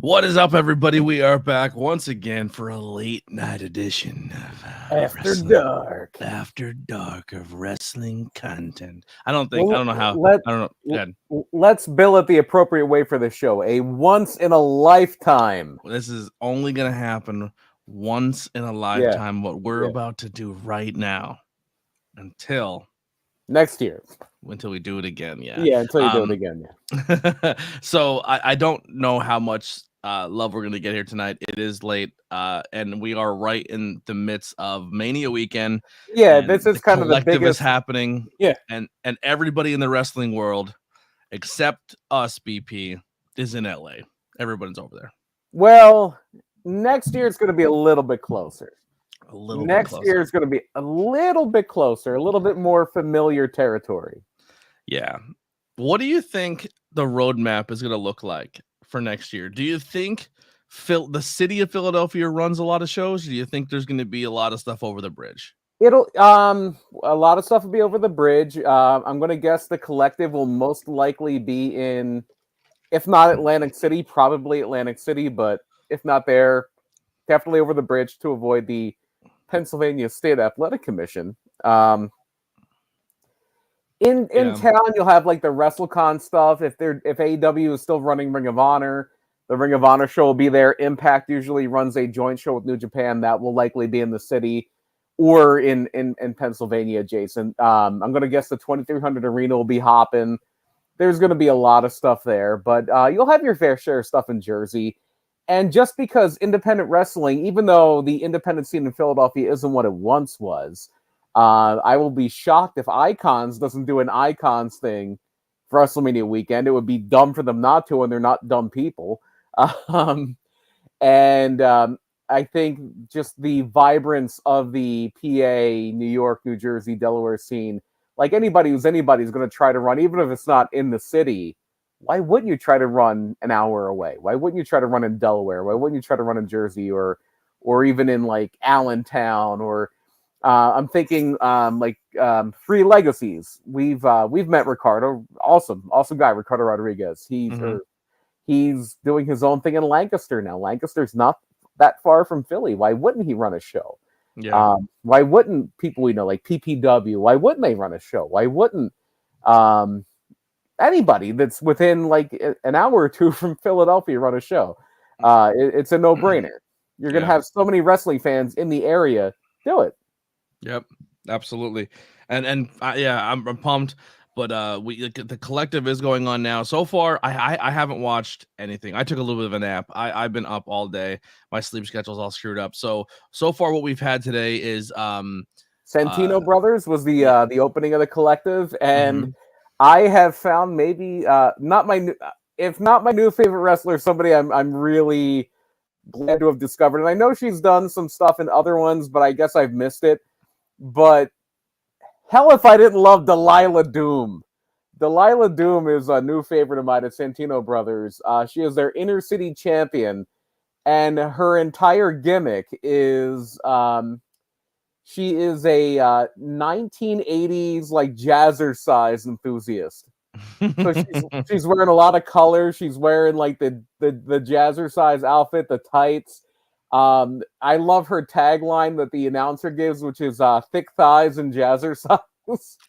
What is up, everybody? We are back once again for a late night edition of After Dark of wrestling content. I don't know how. I don't know. Let's bill it the appropriate way for the show. A once in a lifetime. This is only going to happen once in a lifetime. What we're about to do right now, until next year. Until we do it again, until you do it again, So I don't know how much love we're gonna get here tonight. It is late, and we are right in the midst of Mania weekend. This is kind of the biggest is happening. And everybody in the wrestling world, except us, BP, is in LA. Everybody's over there. Well, next year it's going to be a little bit closer. Next year is going to be a little bit closer, a little bit more familiar territory. Yeah. What do you think the roadmap is going to look like for next year? Do you think the city of Philadelphia runs a lot of shows? Do you think there's going to be a lot of stuff over the bridge? It'll a lot of stuff will be over the bridge. I'm going to guess the Collective will most likely be in, if not Atlantic City, probably Atlantic City, but if not there, definitely over the bridge to avoid the Pennsylvania State Athletic Commission. In town, you'll have like the WrestleCon stuff. If AEW is still running Ring of Honor, the Ring of Honor show will be there. Impact usually runs a joint show with New Japan that will likely be in the city or in Pennsylvania adjacent. I'm going to guess the 2300 Arena will be hopping. There's going to be a lot of stuff there, but you'll have your fair share of stuff in Jersey. And just because independent wrestling, even though the independent scene in Philadelphia isn't what it once was, I will be shocked if Icons doesn't do an Icons thing for WrestleMania weekend. It would be dumb for them not to, and they're not dumb people. I think just the vibrance of the PA, New York, New Jersey, Delaware scene, like anybody's going to try to run, even if it's not in the city. Why wouldn't you try to run an hour away? Why wouldn't you try to run in Delaware? Why wouldn't you try to run in Jersey or even in like Allentown or I'm thinking Free Legacies. We've met Ricardo, awesome guy, Ricardo Rodriguez. He's doing his own thing in Lancaster now. Lancaster's not that far from Philly. Why wouldn't he run a show? Yeah. Why wouldn't people we know like PPW? Why wouldn't they run a show? Why wouldn't anybody that's within like an hour or two from Philadelphia run a show? It's a no-brainer. You're gonna have so many wrestling fans in the area. Do it. Yep, absolutely, and I'm pumped. But the Collective is going on now. So far, I haven't watched anything. I took a little bit of a nap. I've been up all day. My sleep schedule's all screwed up. So far, what we've had today is Santino Brothers was the opening of the Collective, and I have found maybe if not my new favorite wrestler, somebody I'm really glad to have discovered. And I know she's done some stuff in other ones, but I guess I've missed it. But hell if I didn't love Delilah Doom. Delilah Doom is a new favorite of mine at Santino Brothers. She is their inner city champion, and her entire gimmick is she is a 1980s like jazzercise enthusiast. So she's wearing a lot of color. She's wearing like the jazzercise outfit, the tights. I love her tagline that the announcer gives, which is thick thighs and jazzercise.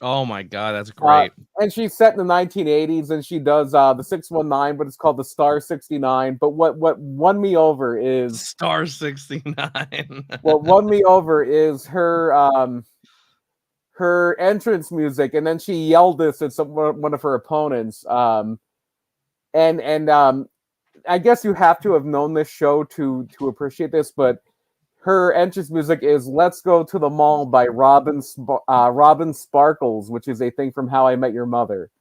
Oh my god, that's great. And she's set in the 1980s, and she does the 619, but it's called the Star 69. But what won me over is Star 69. What won me over is her entrance music, and then she yelled this at one of her opponents. I guess you have to have known this show to appreciate this, but her entrance music is "Let's Go to the Mall" by Robin Sparkles, which is a thing from How I Met Your Mother.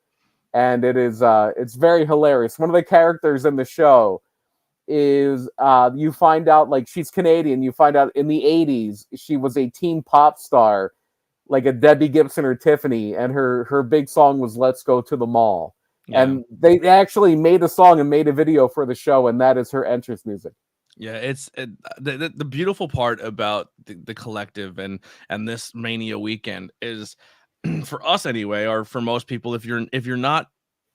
And it's very hilarious. One of the characters in the show is you find out like she's Canadian. You find out in the 80s she was a teen pop star, like a Debbie Gibson or Tiffany, and her big song was "Let's Go to the Mall." Yeah. And they actually made a song and made a video for the show, and that is her entrance music. Yeah, the beautiful part about the Collective and this Mania weekend is, for us anyway, or for most people, if you're not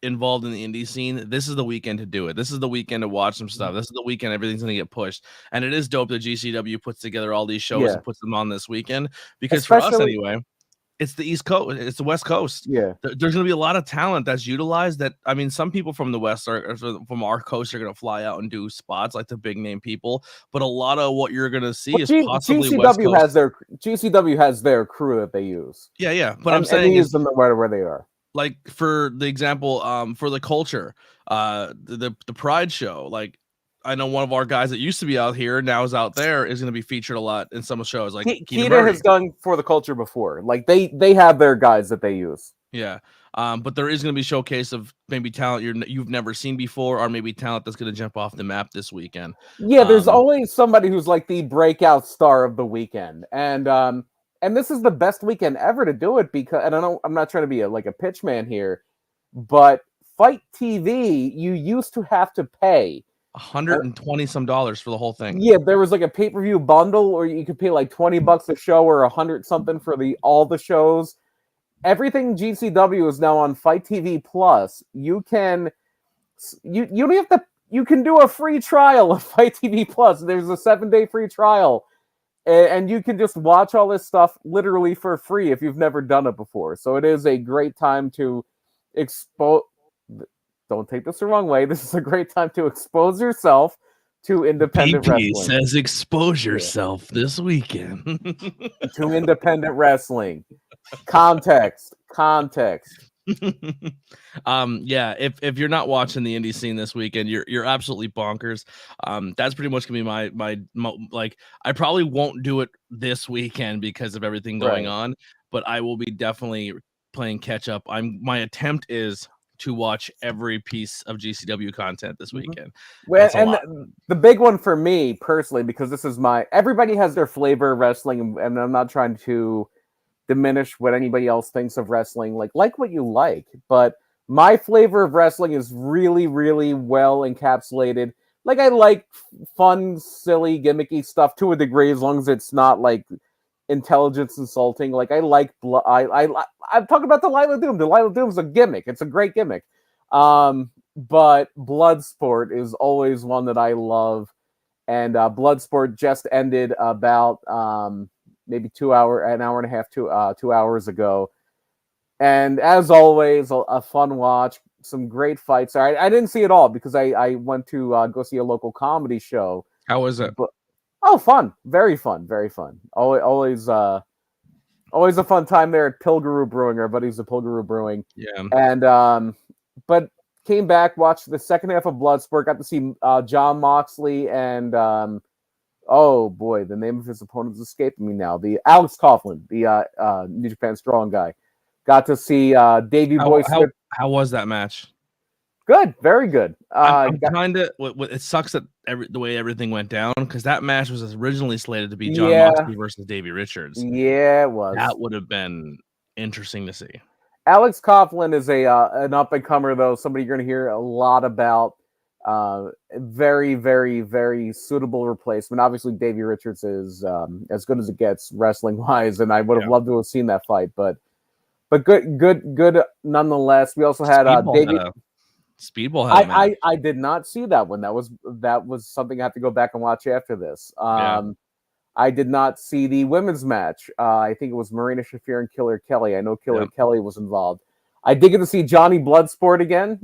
involved in the indie scene, this is the weekend to do it. This is the weekend to watch some stuff. This is the weekend everything's going to get pushed. And it is dope that GCW puts together all these shows and puts them on this weekend, because Especially, for us anyway, it's the East Coast, it's the West Coast. Yeah. There's going to be a lot of talent that's utilized that, I mean, some people from the West are from our coast are going to fly out and do spots like the big name people, but a lot of what you're going to see is possibly West Coast. GCW has their crew that they use. Yeah. But I'm saying they use them wherever they are. Like for the example, for the culture, the Pride show, like I know one of our guys that used to be out here, now is out there, is going to be featured a lot in some shows. Like Keita has done for the culture before. Like they have their guys that they use. Yeah. But there is going to be showcase of maybe talent you've never seen before, or maybe talent that's going to jump off the map this weekend. Yeah, there's always somebody who's like the breakout star of the weekend, and this is the best weekend ever to do it, because, and I'm not trying to be a pitch man here, but Fight TV, you used to have to pay $120 some for the whole thing. Yeah, there was like a pay-per-view bundle, or you could pay like $20 a show, or $100 something for all the shows. Everything GCW is now on Fight TV Plus. You don't have to. You can do a free trial of Fight TV Plus. There's a 7-day free trial, and you can just watch all this stuff literally for free if you've never done it before. So it is a great time to expose. Don't take this the wrong way. This is a great time to expose yourself to independent BP wrestling. Says expose yourself this weekend to independent wrestling. Context. Yeah, if you're not watching the indie scene this weekend, you're absolutely bonkers. That's pretty much gonna be my like, I probably won't do it this weekend because of everything going on, but I will be definitely playing catch up. My attempt is to watch every piece of GCW content this weekend. Well, and the big one for me personally, because this is everybody has their flavor of wrestling, and I'm not trying to diminish what anybody else thinks of wrestling. Like what you like, but my flavor of wrestling is really, really well encapsulated. Like, I like fun, silly, gimmicky stuff to a degree, as long as it's not like intelligence insulting. Like, I like I'm talking about Delilah Doom. Delilah Doom is a gimmick. It's a great gimmick. But Bloodsport is always one that I love, and Bloodsport just ended about maybe an hour and a half, 2 hours ago. And as always, a fun watch, some great fights. I didn't see it all because I went to go see a local comedy show. How was it? Fun. Very fun. Very fun. Always a fun time there at Pilguru Brewing. Our buddies at Pilguru Brewing. Yeah. And, but came back, watched the second half of Bloodsport, got to see John Moxley and, oh boy, the name of his opponent is escaping me now. The Alex Coughlin, the New Japan Strong guy. Got to see Davey Boy Smith. How was that match? Good, very good. I'm kind of. It sucks that the way everything went down, because that match was originally slated to be John Moxley versus Davey Richards. Yeah, it was. That would have been interesting to see. Alex Coughlin is an up and comer, though. Somebody you're going to hear a lot about. Very, very, very suitable replacement. Obviously, Davey Richards is as good as it gets wrestling wise, and I would have loved to have seen that fight, but good nonetheless. We also had Davey. Speedball had a match. I did not see that one. That was something I have to go back and watch after this. I did not see the women's match. I think it was Marina Shafir and Killer Kelly. I know Killer Kelly was involved. I did get to see Johnny Bloodsport again.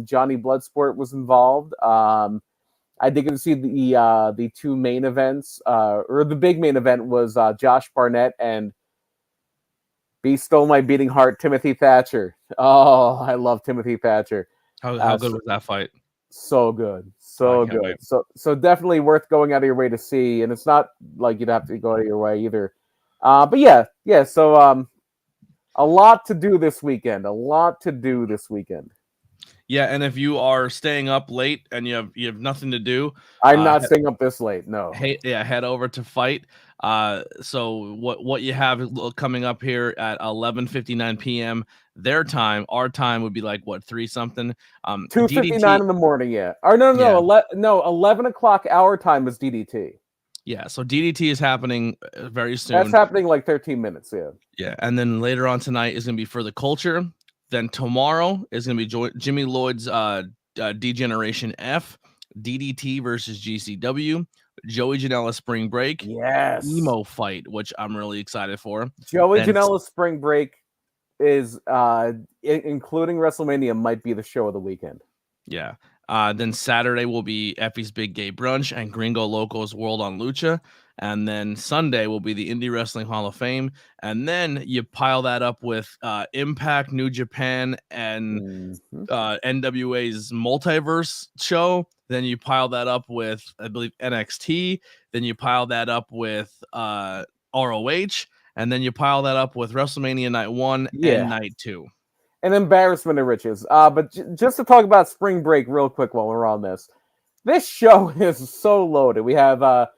Johnny Bloodsport was involved. I did get to see the two main events, or the big main event was Josh Barnett and B Stole My Beating Heart, Timothy Thatcher. Oh, I love Timothy Thatcher. How good was that fight? So good. So good. Wait. So definitely worth going out of your way to see. And it's not like you'd have to go out of your way either. But yeah. So a lot to do this weekend. Yeah, and if you are staying up late and you have nothing to do, I'm not staying up this late. No. Head over to Fight. So what you have coming up here at 11:59 p.m. their time. Our time would be like 3 something. 2:59 in the morning. Yeah. Or no. 11 o'clock our time is DDT. Yeah. So DDT is happening very soon. That's happening like 13 minutes. Yeah. Yeah, and then later on tonight is going to be For the Culture. Then tomorrow is going to be Jimmy Lloyd's Degeneration F, DDT versus GCW, Joey Janela Spring Break, Emo Fight, which I'm really excited for. Joey Janela Spring Break is, including WrestleMania, might be the show of the weekend. Yeah. Then Saturday will be Effie's Big Gay Brunch and Gringo Loco's World on Lucha. And then Sunday will be the Indie Wrestling Hall of Fame. And then you pile that up with Impact, New Japan, and NWA's Multiverse show. Then you pile that up with, I believe, NXT. Then you pile that up with ROH. And then you pile that up with WrestleMania Night 1 and Night 2. An embarrassment of riches. But just to talk about Spring Break real quick while we're on this show is so loaded. We have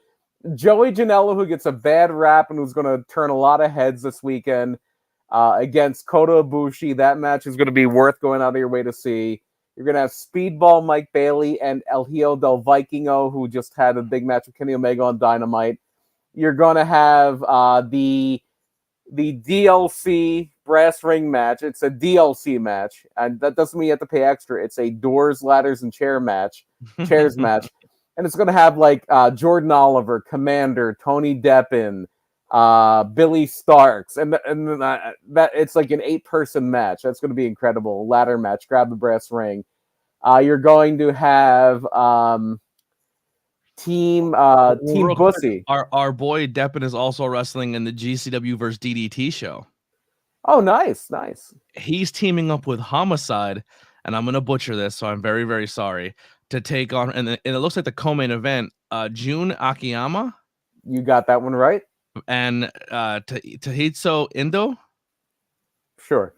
Joey Janela, who gets a bad rap and who's going to turn a lot of heads this weekend against Kota Ibushi. That match is going to be worth going out of your way to see. You're going to have Speedball Mike Bailey and El Hijo del Vikingo, who just had a big match with Kenny Omega on Dynamite. You're going to have the DLC brass ring match. It's a DLC match, and that doesn't mean you have to pay extra. It's a doors, ladders, and chairs match, and it's going to have like Jordan Oliver, Commander, Tony Deppen, Billy Starks, and that it's like an 8-person match. That's going to be incredible. Ladder match, grab the brass ring. You're going to have Team Bussy. Our boy Deppen is also wrestling in the GCW versus DDT show. Oh, nice. He's teaming up with Homicide, and I'm gonna butcher this, so I'm very, very sorry, to take on, and it looks like the co-main event, Jun Akiyama. You got that one right. And Tahitsu Indo. Sure.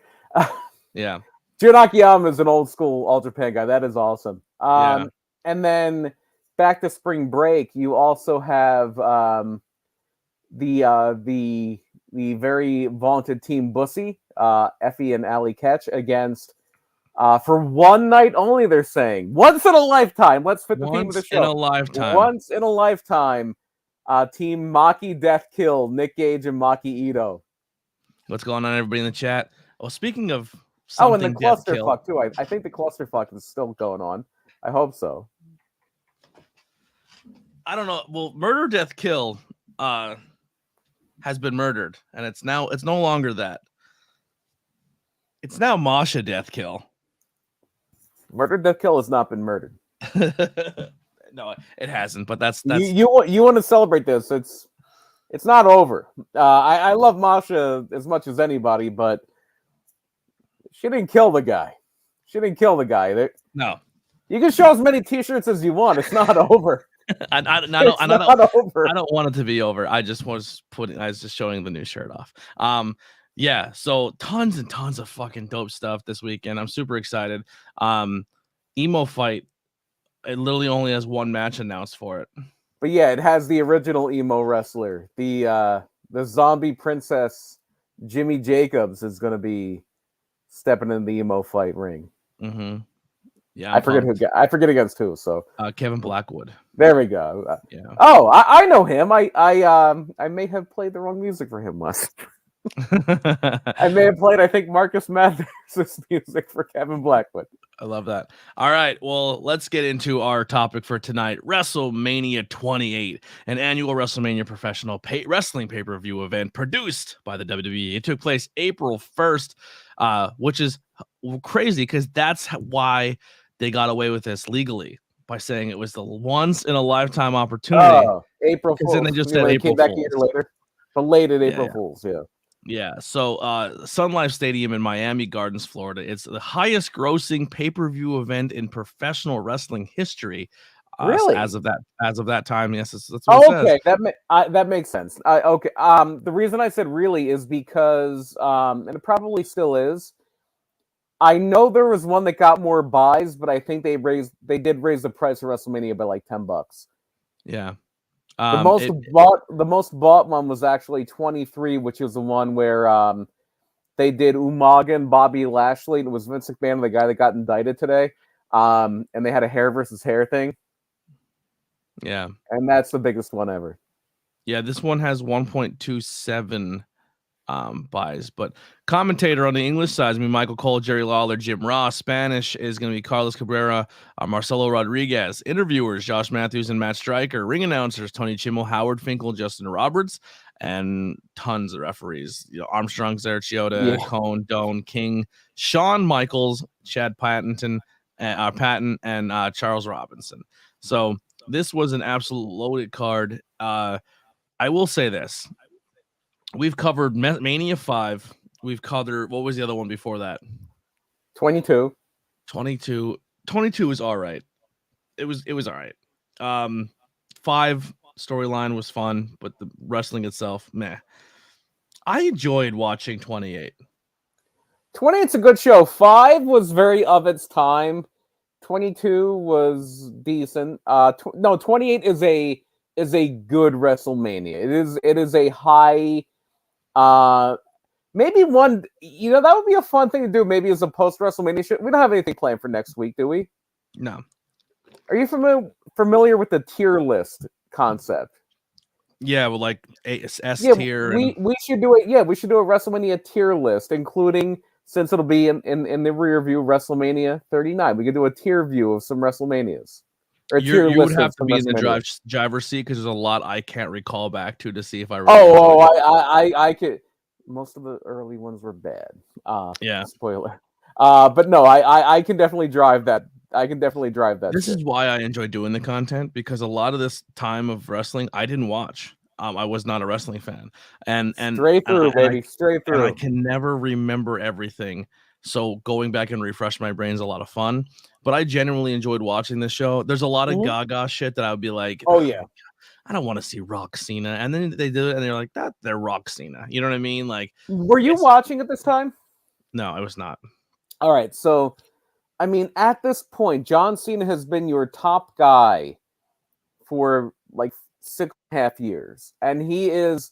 Yeah. Jun Akiyama is an old school All Japan guy. That is awesome. And then back to Spring Break, you also have the very vaunted Team Bussy, Effie and Ali Ketch against for one night only. They're saying once in a lifetime. Let's fit the theme of the show. Once in a lifetime. Team Maki Death Kill, Nick Gage and Maki Ito. What's going on, everybody in the chat? Oh, speaking of and the clusterfuck too. I think the clusterfuck is still going on. I hope so. I don't know. Well, Murder Death Kill has been murdered, and it's no longer that. It's now Masha Death Kill. Murder Death Kill has not been murdered. No, it hasn't. But that's you want to celebrate this. It's not over. I love Masha as much as anybody, but she didn't kill the guy. No. You can show as many T-shirts as you want. It's not over. I don't want it to be over. I was just showing the new shirt off. Yeah, so tons and tons of fucking dope stuff this weekend. I'm super excited. Emo Fight, it literally only has one match announced for it. But yeah, it has the original emo wrestler. The zombie princess Jimmy Jacobs is going to be stepping in the Emo Fight ring. Mm-hmm. Yeah, I forget against who. So Kevin Blackwood. There we go. Yeah. Oh, I know him. I may have played the wrong music for him once. I may have played, I think, Marcus Mathers' music for Kevin Blackwood. I love that. All right, well, let's get into our topic for tonight. WrestleMania 28, an annual WrestleMania professional wrestling pay-per-view event produced by the WWE. It took place April 1st, which is crazy because that's why they got away with this legally, by saying it was the once-in-a-lifetime opportunity. Oh, April Fools. Then they just said April Fools. Came back a year later. Belated April Fools, yeah. Yeah, so Sun Life Stadium in Miami Gardens, Florida. It's the highest grossing pay-per-view event in professional wrestling history. Really? As of that time, yes, that's what it says. That makes sense. Okay. The reason I said really is because, and it probably still is, I know there was one that got more buys, but I think they did raise the price of WrestleMania by like $10. Yeah. The most bought one was actually 23, which is the one where they did Umaga and Bobby Lashley, and it was Vince McMahon, the guy that got indicted today, and they had a hair versus hair thing. Yeah, and that's the biggest one ever. Yeah, this one has 1.27 buys. But commentator on the English side is Michael Cole, Jerry Lawler, Jim Ross. Spanish is going to be Carlos Cabrera, Marcelo Rodriguez. Interviewers, Josh Matthews and Matt Stryker. Ring announcers, Tony Chimmel, Howard Finkel, Justin Roberts, and tons of referees. Armstrong, Sarah Chioda, Cone, Doan, King, Shawn Michaels, Chad Patton, and Charles Robinson. So this was an absolute loaded card. I will say this. We've covered Mania 5. We've covered, what was the other one before that? 22. 22 is all right. It was all right. 5 storyline was fun, but the wrestling itself, meh. I enjoyed watching 28. 28's a good show. 5 was very of its time. 22 was decent. 28 is a good WrestleMania. It is a high. Maybe one. That would be a fun thing to do. Maybe as a post WrestleMania show. We don't have anything planned for next week, do we? No. Are you familiar with the tier list concept? Yeah, well, like S tier. We should do it. Yeah, we should do a WrestleMania tier list, including, since it'll be in the rear view, WrestleMania 39. We could do a tier view of some WrestleManias. Or you would have to be in the driver's seat because there's a lot I can't recall back to see if I. I could. Most of the early ones were bad. Yeah. Spoiler. But no, I can definitely drive that. This is why I enjoy doing the content, because a lot of this time of wrestling I didn't watch. I was not a wrestling fan, and straight through, baby, straight through. I can never remember everything. So going back and refresh my brain is a lot of fun. But I genuinely enjoyed watching this show. There's a lot of Gaga shit that I would be like, oh yeah, I don't want to see Rock Cena. And then they do it and they're like, they're Rock Cena. You know what I mean? Like, were you watching at this time? No, I was not. All right. So, I mean, at this point, John Cena has been your top guy for like 6.5 years. And he is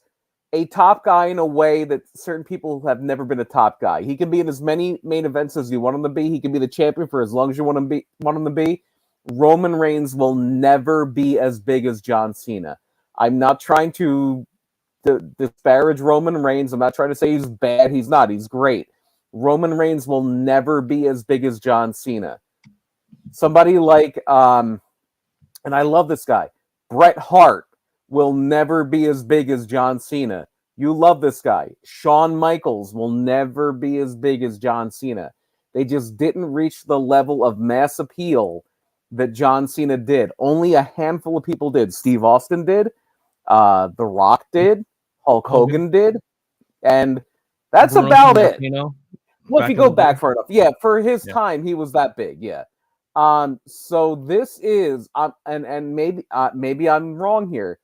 a top guy in a way that certain people have never been a top guy. He can be in as many main events as you want him to be. He can be the champion for as long as you want him to be. Roman Reigns will never be as big as John Cena. I'm not trying to disparage Roman Reigns. I'm not trying to say he's bad. He's not. He's great. Roman Reigns will never be as big as John Cena. Somebody like, and I love this guy, Bret Hart will never be as big as John Cena. You love this guy. Shawn Michaels will never be as big as John Cena. They just didn't reach the level of mass appeal that John Cena did. Only a handful of people did. Steve Austin did. The Rock did. Hulk Hogan did. And that's about it. Well, if you go back far enough. Yeah, for his time, he was that big. Yeah. So this is, and maybe I'm wrong here.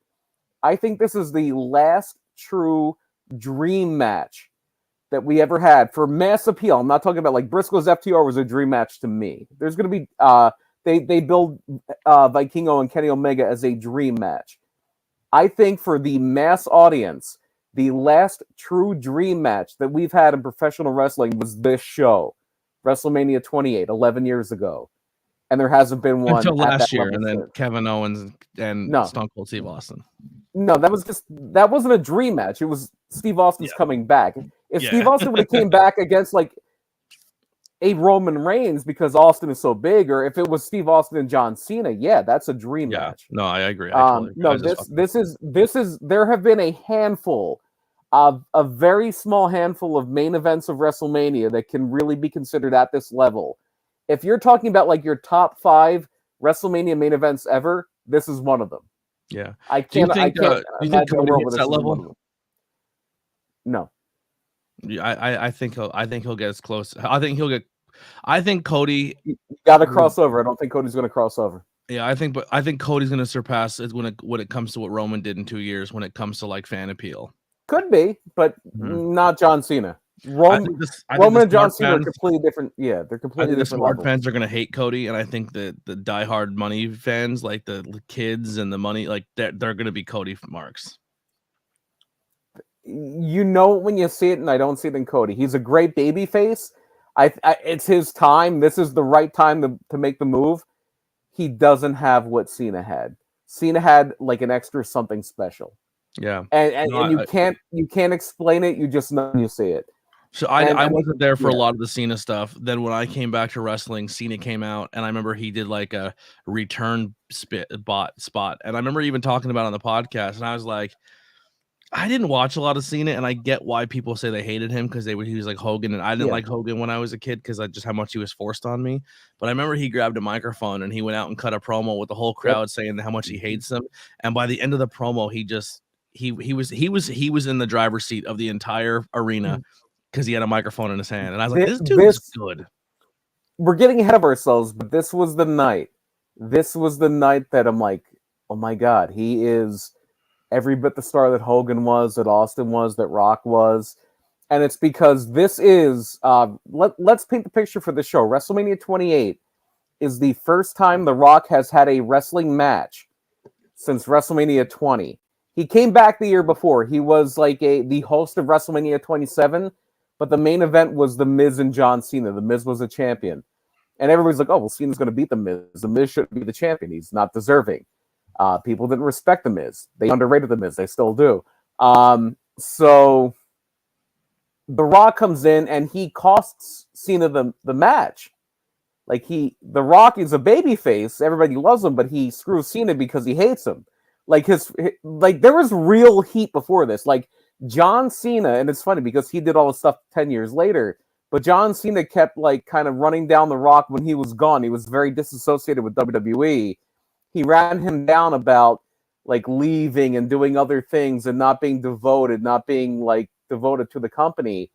I think this is the last true dream match that we ever had for mass appeal. I'm not talking about like Briscoe's FTR was a dream match to me. There's going to be, they build Vikingo and Kenny Omega as a dream match. I think for the mass audience, the last true dream match that we've had in professional wrestling was this show, WrestleMania 28, 11 years ago. And there hasn't been one until last year, and then Kevin Owens and Stone Cold Steve Austin. No, that wasn't a dream match. It was Steve Austin's coming back. If Steve Austin would have came back against like a Roman Reigns because Austin is so big, or if it was Steve Austin and John Cena, that's a dream match. No, I agree. No, this is there have been a handful of a very small handful of main events of WrestleMania that can really be considered at this level. If you're talking about like your top 5 WrestleMania main events ever, this is one of them. Yeah. Do you think Cody hits that level? No. I think he'll get as close. I think Cody got to cross over. I don't think Cody's going to cross over. Yeah, I think Cody's going to surpass it when it comes to what Roman did in 2 years when it comes to like fan appeal. Could be, but not John Cena. Roman and John Cena are completely different. Yeah, they're completely different. The smart fans are going to hate Cody, and I think the diehard money fans, like the kids and the money, like they're going to be Cody marks. You know when you see it, and I don't see it in Cody. He's a great baby face. It's his time. This is the right time to make the move. He doesn't have what Cena had. Cena had like an extra something special. Yeah. And you can't explain it. You just know when you see it. So I wasn't there for a lot of the Cena stuff. Then when I came back to wrestling, Cena came out, and I remember he did like a return spot, and I remember even talking about it on the podcast, and I was like, I didn't watch a lot of Cena, and I get why people say they hated him because he was like Hogan, and I didn't like Hogan when I was a kid because I just how much he was forced on me. But I remember he grabbed a microphone and he went out and cut a promo with the whole crowd saying how much he hates them. And by the end of the promo, he was in the driver's seat of the entire arena because he had a microphone in his hand, and I was like, this dude's good. We're getting ahead of ourselves, but this was the night. This was the night that I'm like, oh my God, he is every bit the star that Hogan was, that Austin was, that Rock was. And it's because this is, let's paint the picture for the show. WrestleMania 28 is the first time The Rock has had a wrestling match since WrestleMania 20. He came back the year before. He was like the host of WrestleMania 27, but the main event was The Miz and John Cena. The Miz was the champion. And everybody's like, oh, well, Cena's going to beat The Miz. The Miz shouldn't be the champion. He's not deserving. People didn't respect The Miz. They underrated The Miz. They still do. So The Rock comes in and he costs Cena the match. Like The Rock is a babyface. Everybody loves him, but he screws Cena because he hates him. Like there was real heat before this. Like John Cena, and it's funny because he did all the stuff 10 years later, but John Cena kept like kind of running down The Rock when he was gone. He was very disassociated with WWE. He ran him down about like leaving and doing other things and not being devoted to the company.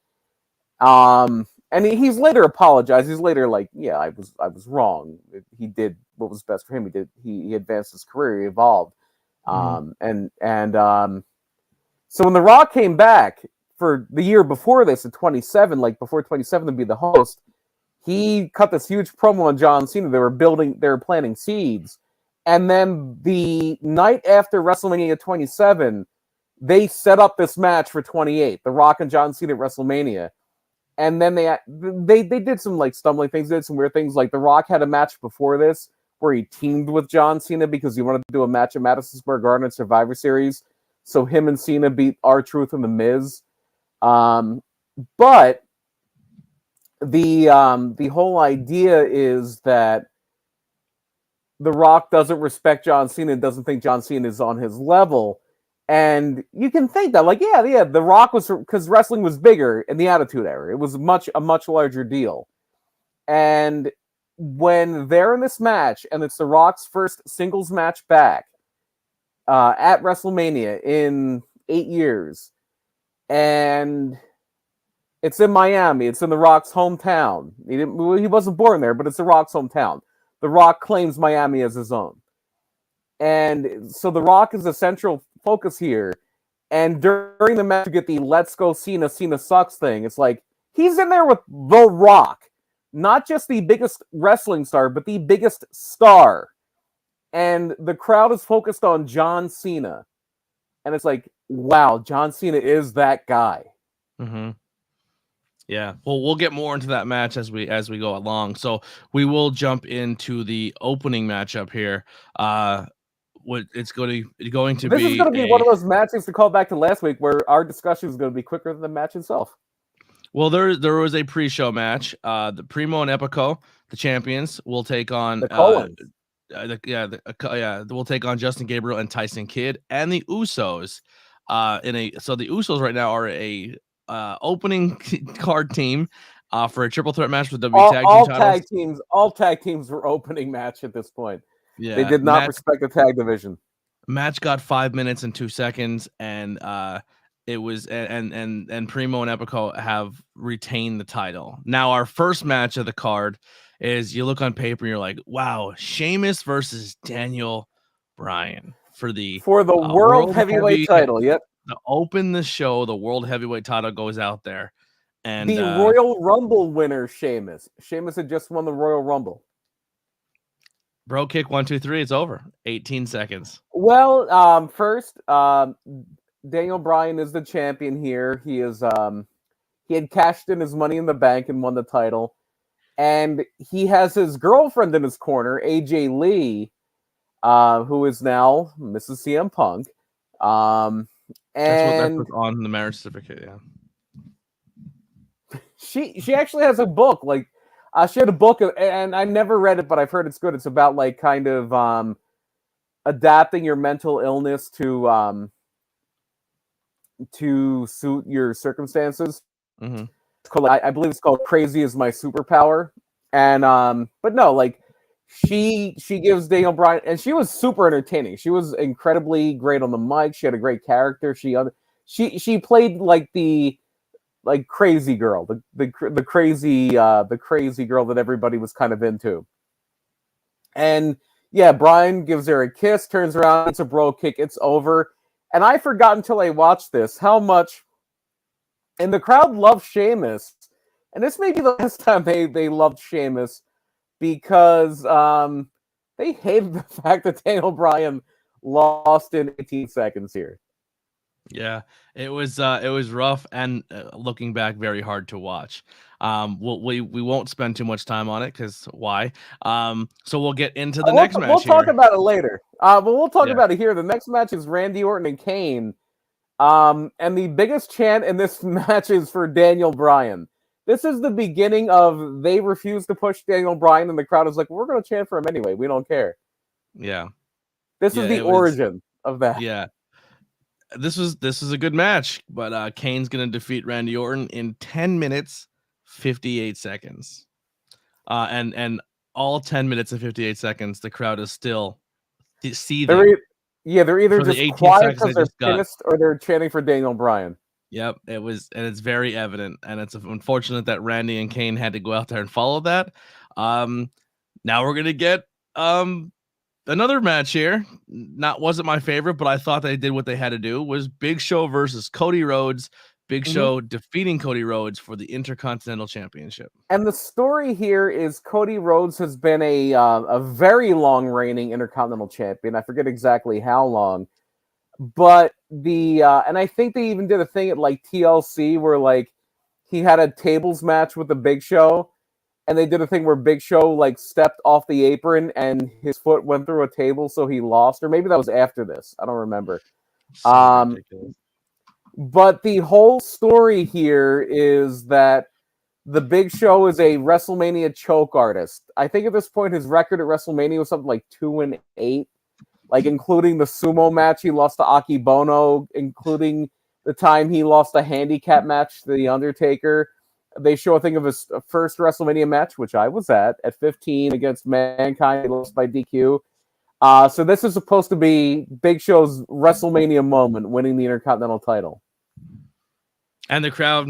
And he's later apologized. He's later like, yeah, I was wrong. He did what was best for him. He advanced his career, he evolved. So when The Rock came back for the year before this at 27, like before 27 to be the host, he cut this huge promo on John Cena. They were planting seeds. And then the night after WrestleMania 27, they set up this match for 28, The Rock and John Cena at WrestleMania. And then they did some like stumbling things, did some weird things. Like The Rock had a match before this where he teamed with John Cena because he wanted to do a match at Madison Square Garden at Survivor Series. So him and Cena beat R-Truth and The Miz. But the whole idea is that The Rock doesn't respect John Cena and doesn't think John Cena is on his level. And you can think that, like, yeah, The Rock was, because wrestling was bigger in the Attitude Era. It was a much larger deal. And when they're in this match, and it's The Rock's first singles match back at WrestleMania in 8 years, and it's in Miami, it's in The Rock's hometown. He wasn't born there, but it's The Rock's hometown. The Rock claims Miami as his own. And so The Rock is the central focus here. And during the match, you get the let's go Cena sucks thing. It's like, he's in there with The Rock. Not just the biggest wrestling star, but the biggest star. And the crowd is focused on John Cena. And it's like, wow, John Cena is that guy. Mm-hmm. Yeah, well, we'll get more into that match as we go along. So we will jump into the opening matchup here. It's going to be one of those matches to call back to last week, where our discussion is going to be quicker than the match itself. Well, there was a pre-show match. The Primo and Epico, the champions, will take on we'll take on Justin Gabriel and Tyson Kidd and the Usos. So the Usos right now are a opening card team for a triple threat match with WWE Tag Team titles. All tag teams were opening match at this point. Yeah, they did not respect the tag division. Match got 5 minutes and 2 seconds, and it was and Primo and Epico have retained the title. Now our first match of the card is, you look on paper and you're like, wow, Sheamus versus Daniel Bryan for the world heavyweight title. Yep. To open the show, the world heavyweight title goes out there. And the Royal Rumble winner, Sheamus. Sheamus had just won the Royal Rumble. Bro kick 1, 2, 3. It's over. 18 seconds. Well, first, Daniel Bryan is the champion here. He is he had cashed in his Money in the Bank and won the title. And he has his girlfriend in his corner, AJ Lee, who is now Mrs. CM Punk. And that's what's on the marriage certificate. Yeah. She actually has a book. Like, she had a book, and I never read it, but I've heard it's good. It's about like kind of adapting your mental illness to suit your circumstances. Mm-hmm. It's called, I believe it's called "Crazy Is My Superpower." And but no, like she gives Daniel Bryan, and she was super entertaining. She was incredibly great on the mic. She had a great character. She played like the crazy girl, the crazy girl that everybody was kind of into. And yeah, Bryan gives her a kiss, turns around, it's a bro kick, it's over. And I forgot until I watched this how much, and the crowd loved Sheamus. And this may be the last time they loved Sheamus, because they hated the fact that Daniel Bryan lost in 18 seconds here. Yeah, it was rough, and looking back, very hard to watch. We won't spend too much time on it, because why? So we'll get into the next match. We'll talk about it later. But we'll talk Yeah. about it here. The next match is Randy Orton and Kane. And the biggest chant in this match is for Daniel Bryan. This is the beginning of they refuse to push Daniel Bryan, and the crowd is like, we're going to chant for him anyway. We don't care. Yeah. This is the origin of that. Yeah. This is a good match, but Kane's going to defeat Randy Orton in 10 minutes, 58 seconds. And all 10 minutes and 58 seconds, the crowd is still seething. They're either just quiet because they're pissed, or they're chanting for Daniel Bryan. Yep, it's very evident, and it's unfortunate that Randy and Kane had to go out there and follow that. Now we're gonna get another match here. Wasn't my favorite, but I thought they did what they had to do. Was Big Show versus Cody Rhodes. Big Show defeating Cody Rhodes for the Intercontinental Championship. And the story here is Cody Rhodes has been a very long reigning Intercontinental Champion. I forget exactly how long, but and I think they even did a thing at like TLC where like he had a tables match with the Big Show, and they did a thing where Big Show like stepped off the apron and his foot went through a table, so he lost, or maybe that was after this. I don't remember. So ridiculous. But the whole story here is that the Big Show is a WrestleMania choke artist. I think at this point his record at WrestleMania was something like 2-8, like including the sumo match he lost to Aki Bono, including the time he lost a handicap match to The Undertaker. They show a thing of his first WrestleMania match, which I was at 15 against Mankind. He lost by DQ. So this is supposed to be Big Show's WrestleMania moment, winning the Intercontinental title. And the crowd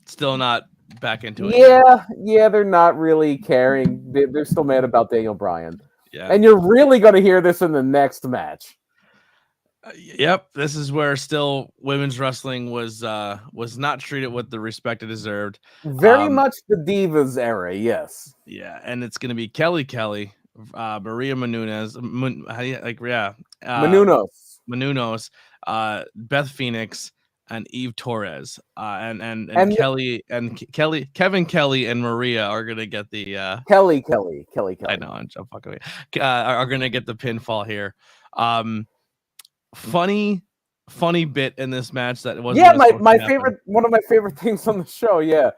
still not back into it. Yeah, they're not really caring. They're still mad about Daniel Bryan. Yeah. And you're really going to hear this in the next match. Yep, this is where still women's wrestling was not treated with the respect it deserved. Very much the Divas era, yes. Yeah, and it's going to be Kelly, Maria Menounos, Menounos, Beth Phoenix, and Eve Torres, and Kevin Kelly and Maria are gonna get the Kelly. I know, I'm fucking with you. Are gonna get the pinfall here. Funny bit in this match that was my favorite, one of my favorite things on the show. Yeah.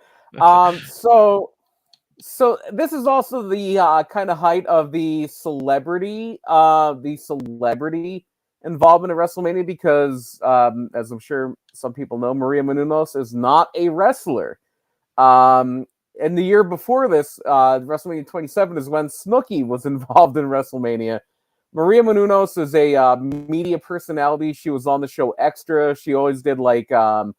So this is also the kind of height of the celebrity involvement in WrestleMania, because as I'm sure some people know, Maria Menounos is not a wrestler. And the year before this, WrestleMania 27 is when Snooki was involved in WrestleMania. Maria Menounos is a media personality. She was on the show Extra. She always did like a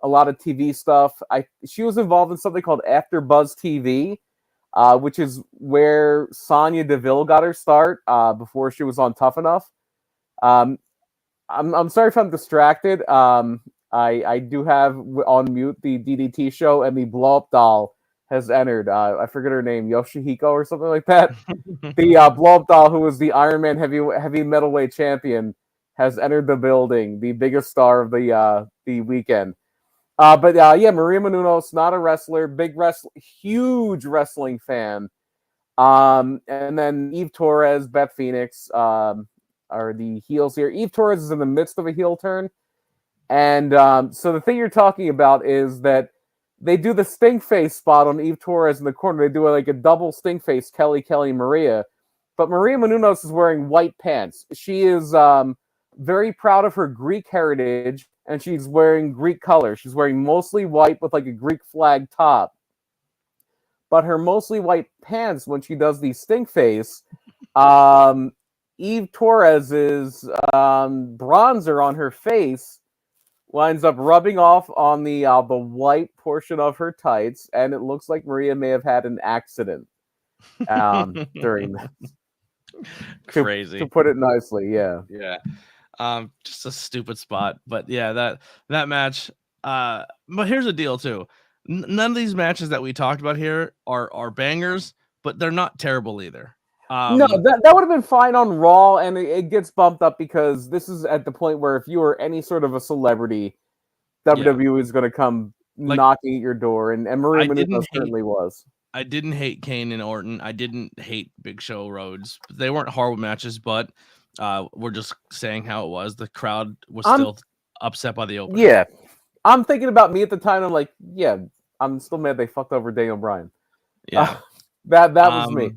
lot of TV stuff. She was involved in something called After Buzz TV, which is where Sonya Deville got her start before she was on Tough Enough. I'm sorry if I'm distracted. I do have on mute the DDT show, and the blow up doll has entered. I forget her name, Yoshihiko or something like that. The blow up doll, who was the Iron Man heavy metalweight champion, has entered the building. The biggest star of the weekend. But Maria Menounos, not a wrestler, huge wrestling fan. And then Eve Torres, Beth Phoenix, are the heels here. Eve Torres is in the midst of a heel turn. And so the thing you're talking about is that they do the stink face spot on Eve Torres in the corner. They do like a double stink face, Kelly, Maria. But Maria Menounos is wearing white pants. She is very proud of her Greek heritage, and she's wearing Greek colors. She's wearing mostly white with like a Greek flag top. But her mostly white pants, when she does the stink face, Eve Torres's bronzer on her face winds up rubbing off on the white portion of her tights, and it looks like Maria may have had an accident during that. Crazy. To put it nicely, yeah. Yeah. Just a stupid spot. But yeah, that match. But here's the deal too. None of these matches that we talked about here are bangers, but they're not terrible either. No, that would have been fine on Raw, and it gets bumped up because this is at the point where if you are any sort of a celebrity, WWE is going to come knocking at your door, and Maria Menounos certainly was. I didn't hate Kane and Orton. I didn't hate Big Show Rhodes. They weren't horrible matches, but we're just saying how it was. The crowd was still upset by the opening. Yeah. I'm thinking about me at the time. I'm like, yeah, I'm still mad they fucked over Daniel Bryan. Yeah. That was me.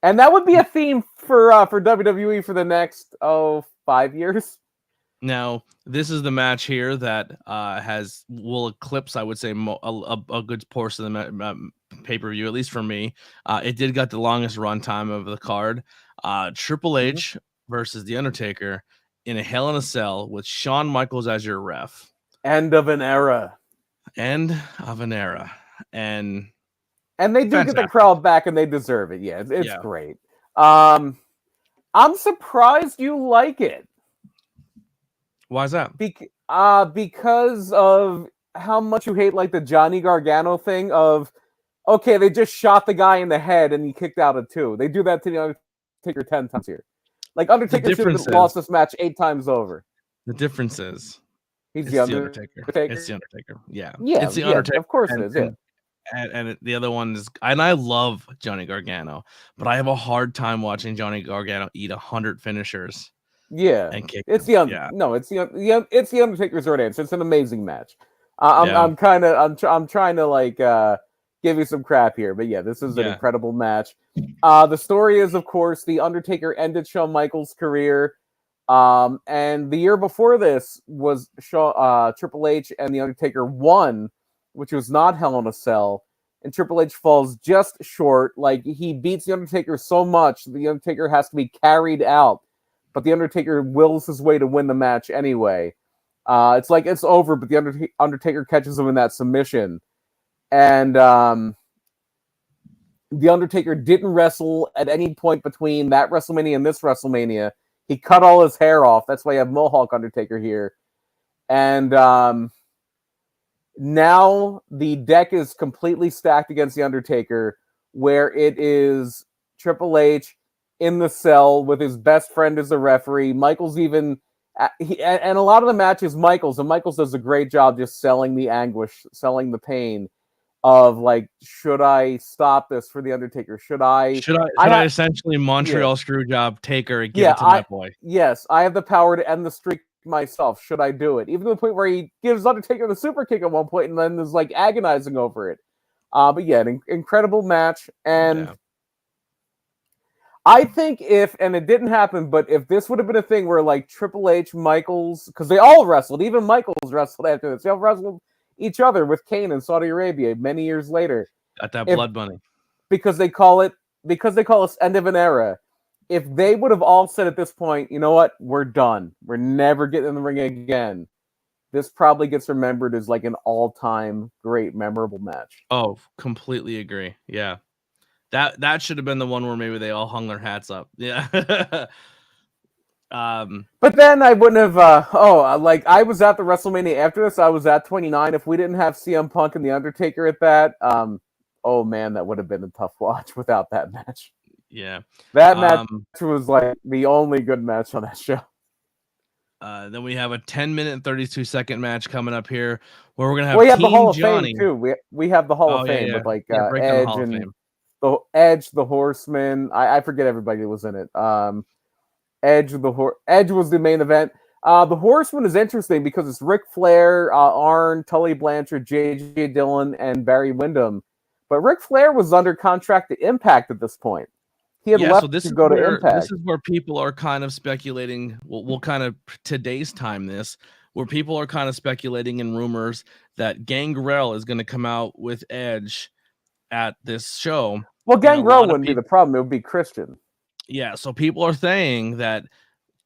And that would be a theme for WWE for the next 5 years. Now, this is the match here that will eclipse, I would say, a good portion of the pay-per-view, at least for me. It did got the longest run time of the card. Triple H versus The Undertaker in a Hell in a Cell with Shawn Michaels as your ref. End of an era. End of an era. And they do get the crowd back, and they deserve it. Yeah, it's great. I'm surprised you like it. Why is that? Because of how much you hate like the Johnny Gargano thing of, okay, they just shot the guy in the head and he kicked out at 2. They do that to the Undertaker 10 times here. Like Undertaker should have lost this match 8 times over. The difference is he's the Undertaker. It's the Undertaker. Yeah. It's the Undertaker. Of course it is. Yeah. And the other one is, and I love Johnny Gargano, but I have a hard time watching Johnny Gargano eat 100 finishers. Yeah, it's the Undertaker's right answer. It's an amazing match. I'm trying to like give you some crap here, but yeah, this is an incredible match. The story is, of course, the Undertaker ended Shawn Michaels' career, and the year before this was Triple H and the Undertaker won, which was not Hell in a Cell, and Triple H falls just short. Like, he beats the Undertaker so much, the Undertaker has to be carried out. But the Undertaker wills his way to win the match anyway. It's like it's over, but the Undertaker catches him in that submission. And the Undertaker didn't wrestle at any point between that WrestleMania and this WrestleMania. He cut all his hair off. That's why you have Mohawk Undertaker here. And now the deck is completely stacked against the Undertaker, where it is Triple H in the cell with his best friend as a referee. Michaels even, and a lot of the matches Michaels, and Michaels does a great job just selling the anguish, selling the pain of like, should I stop this for the Undertaker? Should I essentially Montreal Screwjob Taker and give it to my boy? Yes, I have the power to end the streak myself. Should I do it? Even to the point where he gives Undertaker the super kick at one point and then is like agonizing over it. But yeah, an incredible match. And I think and it didn't happen, but if this would have been a thing where like Triple H, Michaels, because they all wrestled, even Michaels wrestled after this. They all wrestled each other with Kane in Saudi Arabia many years later. Got that blood money. Because they call us end of an era. If they would have all said at this point, you know what, we're done. We're never getting in the ring again. This probably gets remembered as like an all-time great, memorable match. Oh, completely agree. Yeah. That should have been the one where maybe they all hung their hats up. Yeah. But then I wouldn't have. I was at the WrestleMania after this. I was at 29. If we didn't have CM Punk and The Undertaker at that, oh man, that would have been a tough watch without that match. Yeah, that match was like the only good match on that show. Then we have a 10-minute and 32-second match coming up here where we're gonna have. We have the Hall of Fame too. We have the Hall of Fame with like Edge and the Horseman. I forget everybody that was in it. Edge was the main event. The Horsemen is interesting because it's Ric Flair, Arn, Tully Blanchard, J.J. Dillon, and Barry Windham. But Ric Flair was under contract to Impact at this point. He had left to go to Impact. This is where people are kind of speculating. We'll kind of today's time this, where people are kind of speculating in rumors that Gangrel is going to come out with Edge at this show. Well, Gangrel wouldn't be the problem. It would be Christian. Yeah, so people are saying that,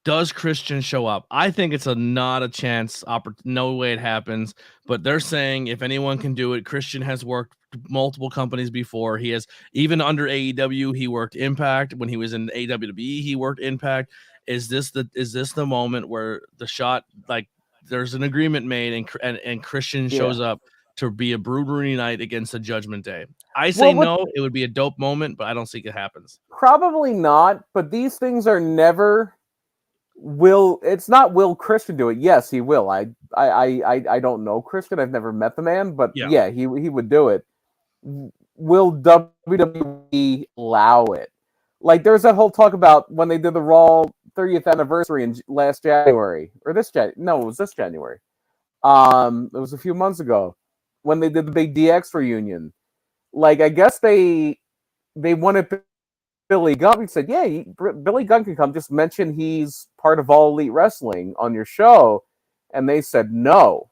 does Christian show up? I think it's not a chance. No way it happens. But they're saying if anyone can do it, Christian has worked multiple companies before. He has, even under AEW, he worked Impact. When he was in AWWE, he worked Impact. Is this the moment where the shot, like, there's an agreement made and Christian shows up to be a Brewery night against the Judgment Day? I say no. It would be a dope moment, but I don't think it happens. Probably not. But these things are never. It's not will Christian do it? Yes, he will. I don't know Christian. I've never met the man, but yeah, he would do it. Will WWE allow it? Like, there's that whole talk about when they did the Raw 30th anniversary in last January, or this January. No, it was this January. It was a few months ago when they did the big DX reunion. Like, I guess they wanted Billy Gunn. He said, yeah, Billy Gunn can come. Just mention he's part of All Elite Wrestling on your show. And they said no.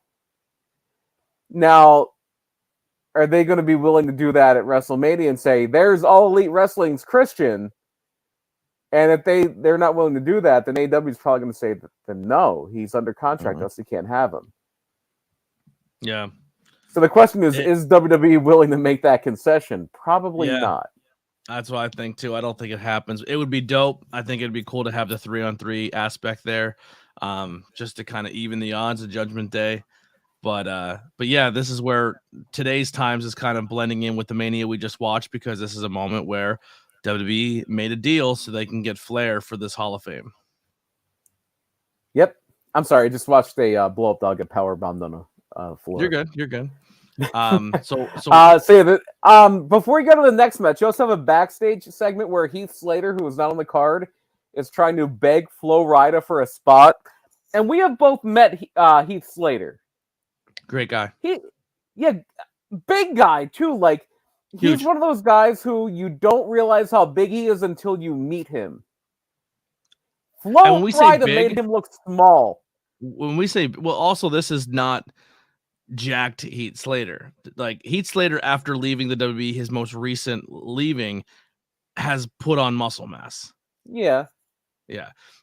Now, are they going to be willing to do that at WrestleMania and say, there's All Elite Wrestling's Christian? And if they're not willing to do that, then AEW is probably going to say that no, he's under contract, else they can't have him. Yeah. So the question is WWE willing to make that concession? Probably not. That's what I think too. I don't think it happens. It would be dope. I think it'd be cool to have the 3-on-3 aspect there, just to kind of even the odds of Judgment Day. But yeah, this is where today's times is kind of blending in with the Mania we just watched, because this is a moment where WWE made a deal so they can get Flair for this Hall of Fame. Yep. I'm sorry. I just watched a blow up dog get powerbombed on a floor. You're good. You're good. So before we go to the next match, you also have a backstage segment where Heath Slater, who was not on the card, is trying to beg Flo Rida for a spot, and we have both met Heath Slater. Great guy. Big guy too. Like, huge. He's one of those guys who you don't realize how big he is until you meet him. Flo Rida made him look small. When we say, well, also this is not jacked Heath Slater. Like, Heath Slater, after leaving the WWE, his most recent leaving, has put on muscle mass. Yeah.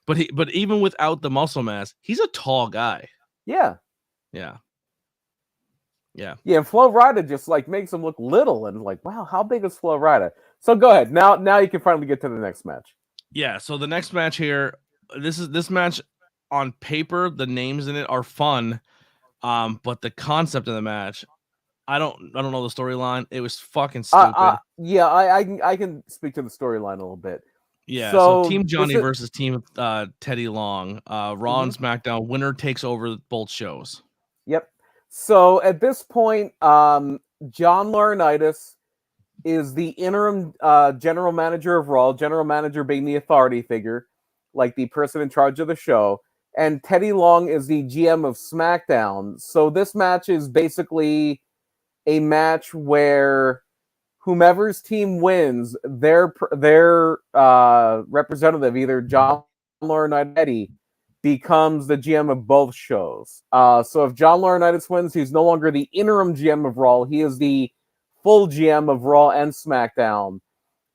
But even without the muscle mass, he's a tall guy. Yeah. And Flo Rida just like makes him look little, and like, wow, how big is Flo Rida? So go ahead. Now you can finally get to the next match. Yeah, so the next match here, this match on paper, the names in it are fun. But the concept of the match, I don't know the storyline. It was fucking stupid. I can speak to the storyline a little bit. Yeah, so Team Johnny versus Team Teddy Long. Raw and SmackDown, winner takes over both shows. Yep. So at this point, John Laurinaitis is the interim general manager of Raw, general manager being the authority figure, like the person in charge of the show. And Teddy Long is the GM of SmackDown. So this match is basically a match where whomever's team wins, their representative, either John Laurinaitis, becomes the GM of both shows. So if John Laurinaitis wins, he's no longer the interim GM of Raw. He is the full GM of Raw and SmackDown.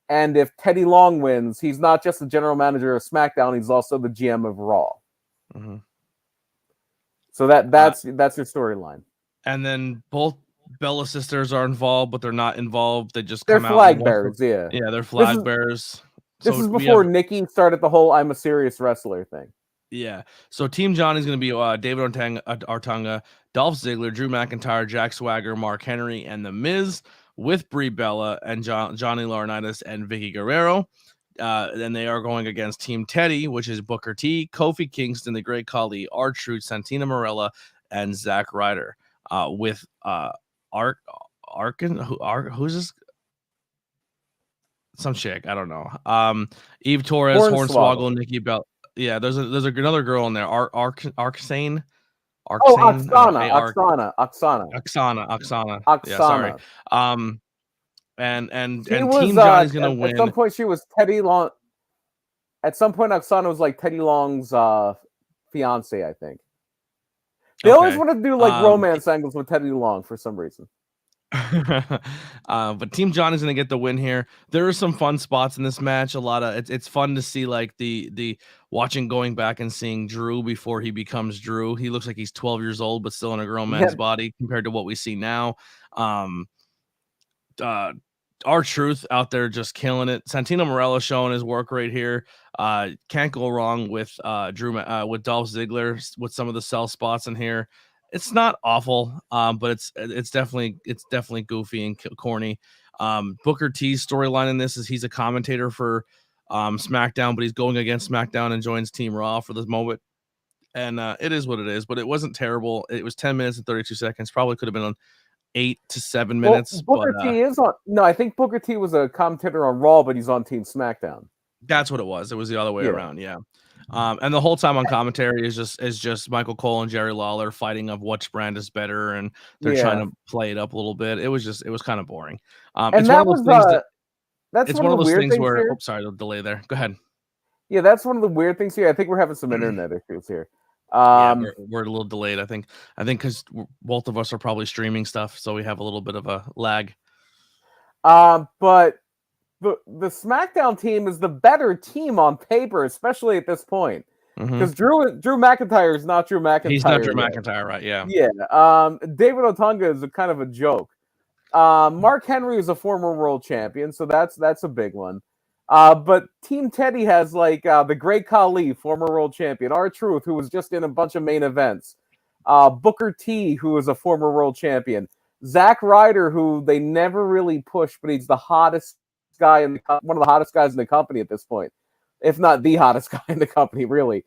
And if Teddy Long wins, he's not just the general manager of SmackDown, he's also the GM of Raw. Mm-hmm. So that's your storyline. And then both Bella sisters are involved, but they're not involved. They're flag bearers. Yeah, they're flag bearers. This is before Nikki started the whole "I'm a serious wrestler" thing. Yeah. So Team Johnny's going to be David Ortega, Dolph Ziggler, Drew McIntyre, Jack Swagger, Mark Henry, and The Miz, with Brie Bella and Johnny Laurinaitis and Vicky Guerrero. Then they are going against Team Teddy, which is Booker T, Kofi Kingston, The Great Khali, R-Truth, Santina Marella, and Zack Ryder. With who's this? Some chick, I don't know. Eve Torres, Hornswoggle, Nikki Bella. Yeah, there's another girl in there. Arksane. Oh, I don't know. Oksana. Yeah, sorry. And She was Team Johnny's gonna at some win. point she was Teddy Long. At some point, Oksana was like Teddy Long's fiance, I think. They always want to do like romance angles with Teddy Long for some reason. But Team Johnny's gonna get the win here. There are some fun spots in this match. A lot of it's fun to see like the watching, going back and seeing Drew before he becomes Drew. He looks like he's 12 years old, but still in a grown man's body compared to what we see now. R-Truth out there just killing it. Santino Marella showing his work right here. Can't go wrong with Drew with Dolph Ziggler with some of the sell spots in here. It's not awful, but it's definitely goofy and corny. Booker T's storyline in this is he's a commentator for SmackDown, but he's going against SmackDown and joins Team Raw for this moment. And it is what it is, but it wasn't terrible. It was 10 minutes and 32 seconds. Probably could have been on 8 to 7 minutes. Booker T is on. No, I think Booker T was a commentator on Raw, but he's on Team SmackDown. That's what it was. It was the other way around. Yeah. And the whole time on commentary is just Michael Cole and Jerry Lawler fighting of which brand is better, and they're trying to play it up a little bit. It was kind of boring. And it's that one of those was things that's one of those things where. Oops, sorry, the delay there. Go ahead. Yeah, that's one of the weird things here. I think we're having some internet issues here. We're a little delayed. I think because both of us are probably streaming stuff, so we have a little bit of a lag. But the SmackDown team is the better team on paper, especially at this point, because Drew McIntyre is not Drew McIntyre. He's not Drew McIntyre, right? Yeah. Yeah. David Otunga is a kind of a joke. Mark Henry is a former world champion, so that's a big one. But Team Teddy has like the Great Khali, former world champion, R-Truth, who was just in a bunch of main events, Booker T, who is a former world champion, Zack Ryder, who they never really pushed, but he's the hottest guy one of the hottest guys in the company at this point, if not the hottest guy in the company, really.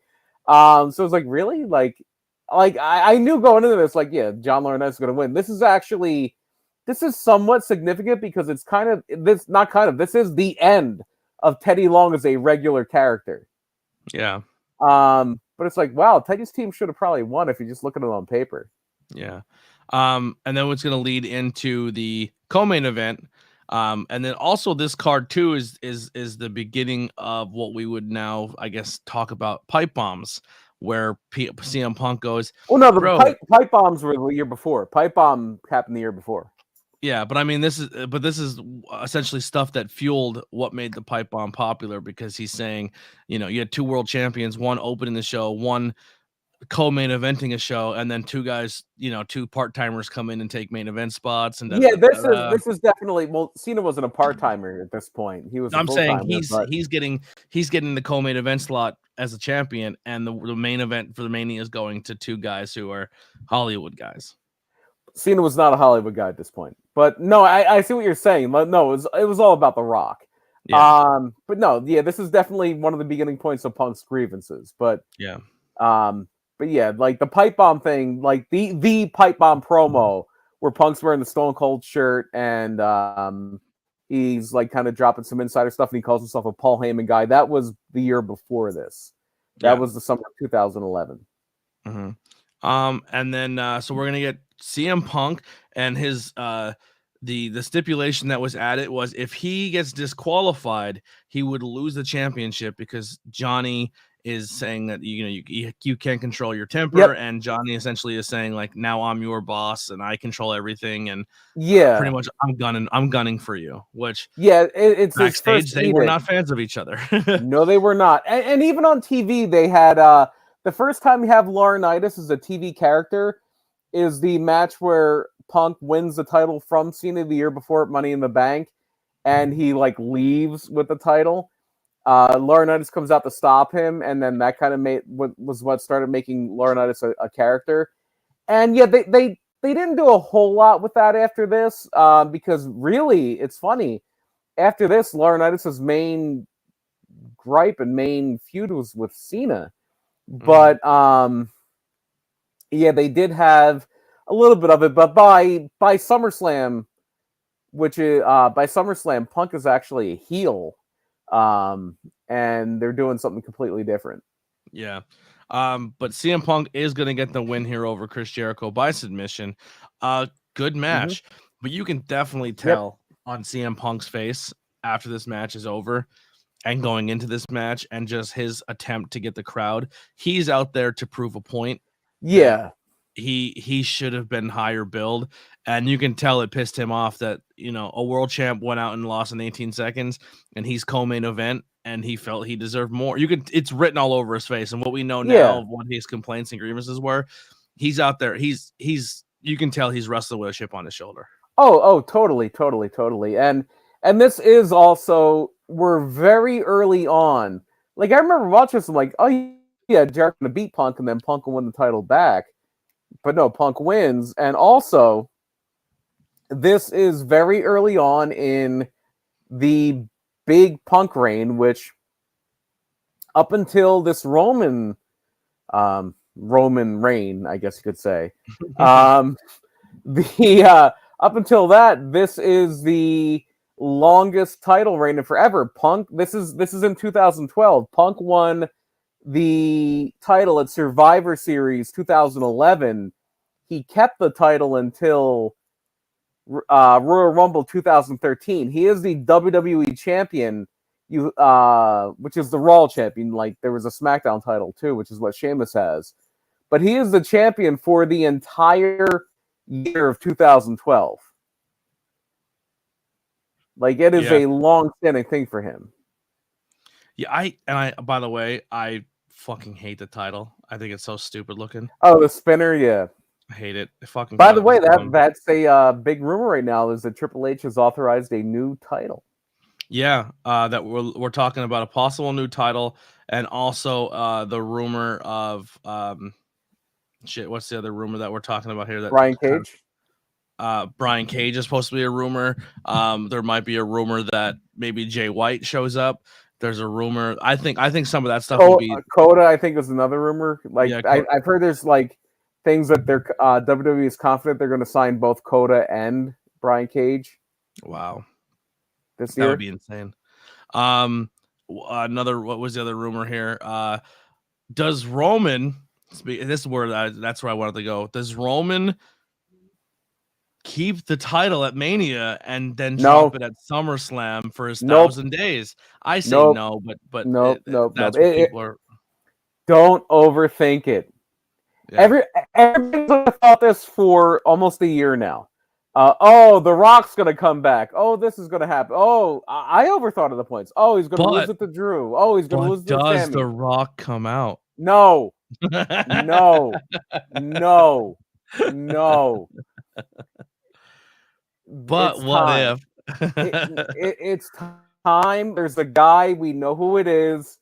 So it's like, really, like I knew going into this, like, yeah, John Laurinaitis is going to win. This is somewhat significant because it's this is the end of Teddy Long as a regular character. Yeah. But it's like, wow, Teddy's team should have probably won if you just look at it on paper. Yeah. And then what's going to lead into the co-main event. And then also this card too is the beginning of what we would now, I guess, talk about pipe bombs, where CM Punk goes. Well, no, the pipe bombs were the year before. Pipe bomb happened the year before. Yeah, but I mean, this is essentially stuff that fueled what made the pipe bomb popular, because he's saying, you had 2 world champions, one opening the show, one co-main eventing a show, and then 2 guys, 2 part-timers come in and take main event spots. And this is definitely, well, Cena wasn't a part-timer at this point. He was. I'm saying he's getting the co-main event slot as a champion, and the main event for the Mania is going to 2 guys who are Hollywood guys. Cena was not a Hollywood guy at this point. But no, I see what you're saying. No, it was all about The Rock. Yeah. But no, yeah, this is definitely one of the beginning points of Punk's grievances. But yeah. But yeah, like the pipe bomb thing, like the pipe bomb promo where Punk's wearing the Stone Cold shirt and he's like kind of dropping some insider stuff and he calls himself a Paul Heyman guy. That was the year before this. That was the summer of 2011. And then so we're gonna get CM Punk, and his the stipulation that was added was if he gets disqualified, he would lose the championship, because Johnny is saying that you can't control your temper, and Johnny essentially is saying, like, now I'm your boss and I control everything, and pretty much I'm gunning for you. Which it's backstage they were not fans of each other. No, they were not, and even on TV they had the first time you have Laurinaitis as a TV character is the match where Punk wins the title from Cena the year before at Money in the Bank, and he like leaves with the title. Laurinaitis comes out to stop him, and then that kind of was what started making Laurinaitis a character. And yeah, they didn't do a whole lot with that after this, because really, it's funny. After this, Laurinaitis' main gripe and main feud was with Cena. But they did have a little bit of it. But by SummerSlam, Punk is actually a heel. And they're doing something completely different. Yeah. But CM Punk is going to get the win here over Chris Jericho by submission. Good match, but you can definitely tell on CM Punk's face after this match is over and going into this match and just his attempt to get the crowd. He's out there to prove a point. Yeah. He should have been higher billed, and you can tell it pissed him off that, a world champ went out and lost in 18 seconds and he's co-main event, and he felt he deserved more. It's written all over his face, and what we know now of what his complaints and grievances were, he's out there. You can tell he's wrestling with a chip on his shoulder. Oh, totally. And this is also, we're very early on. Like, I remember watching this, I'm like, oh yeah, Jericho gonna beat Punk, and then Punk will win the title back. But no, Punk wins. And also, this is very early on in the big Punk reign, which up until this Roman reign, I guess you could say, up until that, this is the longest title reign in forever. Punk, this is in 2012. Punk won the title at Survivor Series 2011. He kept the title until Royal Rumble 2013. He is the WWE champion, which is the Raw champion. Like, there was a SmackDown title too, which is what Sheamus has. But he is the champion for the entire year of 2012. Like, it is a long-standing thing for him. Yeah, I by the way, I fucking hate the title. I think it's so stupid looking. Oh, the spinner, yeah. I hate it. Fucking. By the way, that's a big rumor right now, is that Triple H has authorized a new title. Yeah, that we're talking about a possible new title, and also the rumor of what's the other rumor that we're talking about here? That Brian Cage. Brian Cage is supposed to be a rumor. There might be a rumor that maybe Jay White shows up. There's a rumor. I think some of that stuff will be Coda. I think is another rumor. Like, I've heard there's like things that they're WWE is confident they're going to sign both Coda and Brian Cage. Wow, this year that would be insane. What was the other rumor here? Does Roman? This is where that's where I wanted to go. Does Roman keep the title at Mania and then drop it at SummerSlam for his 1,000 days? I say no, but that's what people are. Don't overthink it. Yeah. Everybody's thought this for almost a year now. The Rock's gonna come back. Oh, this is gonna happen. Oh, I overthought of the points. Oh, he's gonna lose it to Drew. Oh, he's gonna lose it to Sammy. Does The Rock come out? No. But what if? It's time. There's a guy, we know who it is.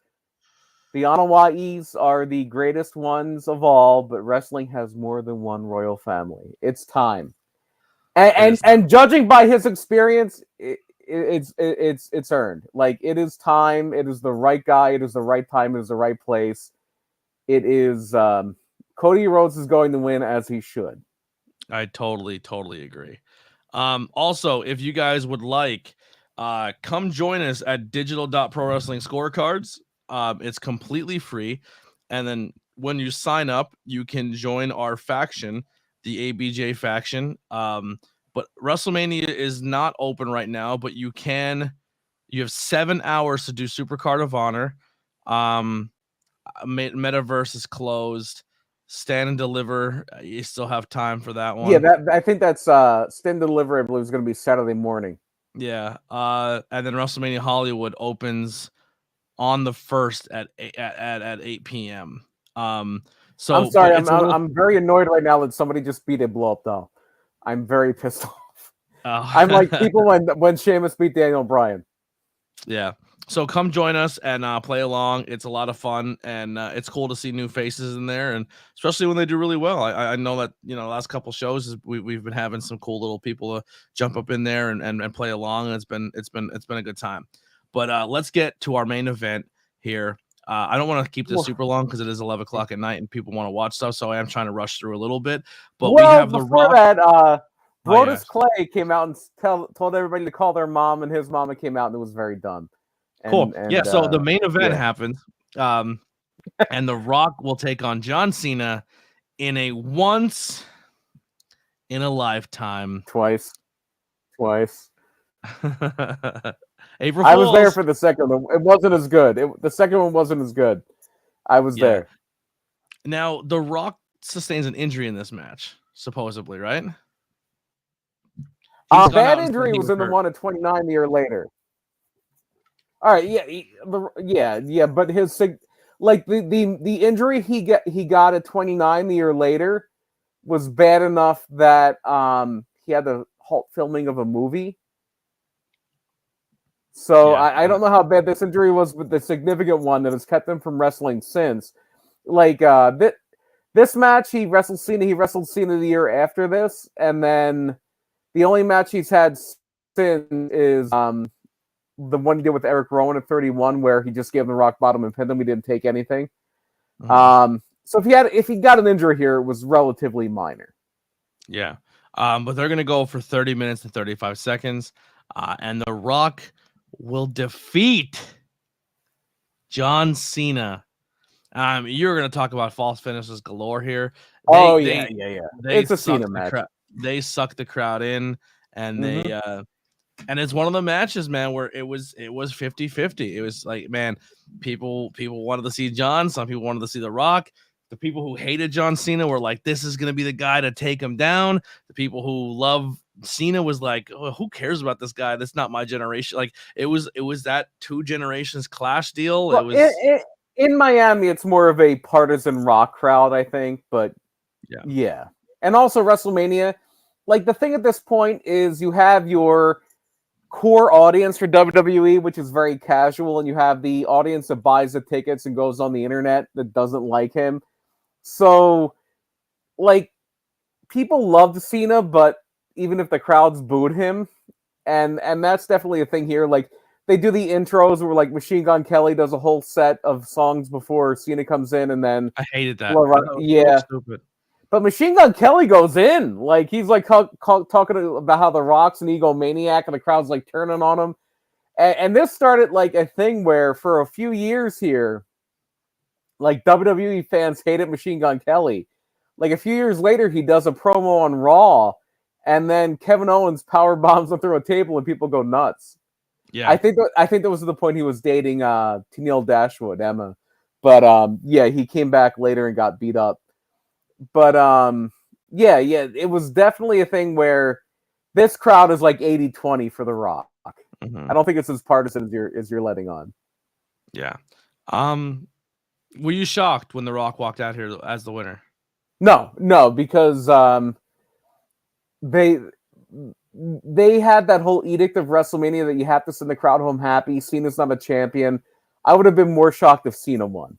The Anawais are the greatest ones of all, but wrestling has more than one royal family. It's time. And judging by his experience, it's earned. Like, it is time. It is the right guy. It is the right time. It is the right place. It is Cody Rhodes is going to win, as he should. I totally agree. Also, if you guys would like, come join us at digital.pro wrestling scorecards. It's completely free. And then when you sign up, you can join our faction, the ABJ faction. But WrestleMania is not open right now, but you have 7 hours to do Supercard of Honor. Metaverse is closed. Stand and Deliver, you still have time for that one. Yeah, I think that's Stand and Deliver, I believe, is going to be Saturday morning. Yeah. And then WrestleMania Hollywood opens on the 1st at 8 p.m. So I'm sorry, I'm very annoyed right now that somebody just beat a blow up doll. I'm very pissed off. I'm like people when Sheamus beat Daniel Bryan. Yeah. So come join us and play along. It's a lot of fun, and it's cool to see new faces in there, and especially when they do really well. I know that the last couple shows we've been having some cool little people to jump up in there and play along, and it's been a good time. But let's get to our main event here. I don't want to keep this super long because it is 11 o'clock at night and people want to watch stuff, so I am trying to rush through a little bit. But we have the Rock. That, Brodus Clay came out and told everybody to call their mom, and his mama came out and it was very dumb. Cool. So the main event happens. And The Rock will take on John Cena in a once in a lifetime. Twice. April I was there Fools. for the second one. It wasn't as good. The second one wasn't as good. I was there. Now, The Rock sustains an injury in this match, supposedly, right? Bad injury was in the one at 29 a year later. All right, yeah, but his the injury he got at 29 the year later was bad enough that he had to halt filming of a movie. So I don't know how bad this injury was, but the significant one that has kept him from wrestling since. Like this match, he wrestled Cena the year after this, and then the only match he's had since is the one he did with Eric Rowan at 31, where he just gave him the rock bottom and pinned him. He didn't take anything. Mm-hmm. So if he got an injury here, it was relatively minor. Yeah. But they're gonna go for 30 minutes and 35 seconds. And The Rock will defeat John Cena. You're gonna talk about false finishes galore here. It's a Cena match. They suck the crowd in, and they and it's one of the matches, man, where it was 50-50. It was like, man, people wanted to see John, some people wanted to see The Rock. The people who hated John Cena were like, this is gonna be the guy to take him down. The people who love Cena was like, oh, who cares about this guy? That's not my generation. Like it was that two generations clash deal. Well, it was in Miami, it's more of a partisan Rock crowd, I think, but yeah. And also WrestleMania, like the thing at this point is you have your core audience for WWE, which is very casual, and you have the audience that buys the tickets and goes on the internet that doesn't like him. So, like, people loved Cena, but even if the crowds booed him, and that's definitely a thing here. Like, they do the intros where, like, Machine Gun Kelly does a whole set of songs before Cena comes in, and then I hated that. Yeah, stupid. But Machine Gun Kelly goes in. Like, he's, like, talking about how The Rock's an egomaniac, and the crowd's, like, turning on him. And this started, like, a thing where, for a few years here, like, WWE fans hated Machine Gun Kelly. Like, a few years later, he does a promo on Raw, and then Kevin Owens power bombs him through a table, and people go nuts. Yeah. I think that was the point he was dating Tennille Dashwood, Emma. But, yeah, he came back later and got beat up. But yeah, it was definitely a thing where this crowd is like 80-20 for The Rock. I don't think it's as partisan as you're letting on. Yeah. Were you shocked when The Rock walked out here as the winner? No, because they had that whole edict of WrestleMania that you have to send the crowd home happy. Cena's not a champion. I would have been more shocked if Cena won.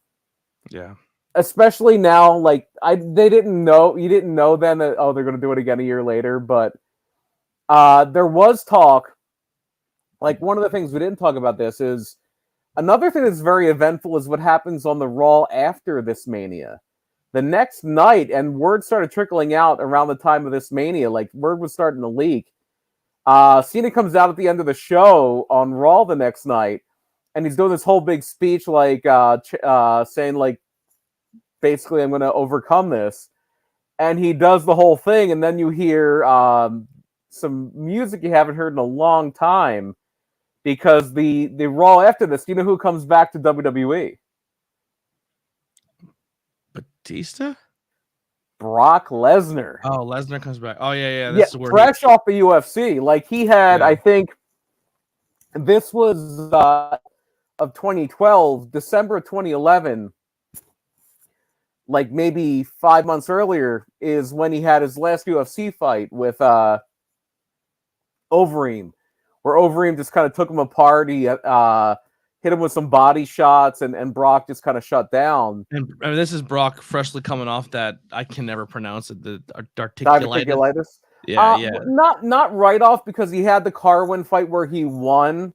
Yeah. Especially now, like you didn't know then that they're going to do it again a year later, but there was talk. Like one of the things we didn't talk about this is another thing that's very eventful is what happens on the Raw after this Mania. The next night, and word started trickling out around the time of this Mania, like word was starting to leak. Cena comes out at the end of the show on Raw the next night, and he's doing this whole big speech, like saying like, basically, I'm going to overcome this. And he does the whole thing, and then you hear some music you haven't heard in a long time, because the Raw after this, you know who comes back to WWE? Batista? Brock Lesnar. Oh, Lesnar comes back. Oh, yeah. This is where fresh off the UFC. Like, he had, I think, this was of 2012, December of 2011, like maybe 5 months earlier, is when he had his last UFC fight with Overeem, where Overeem just kind of took him apart. He hit him with some body shots, and Brock just kind of shut down. And I mean, this is Brock freshly coming off that, I can never pronounce it, the diverticulitis. Yeah. Not right off, because he had the Carwin fight where he won,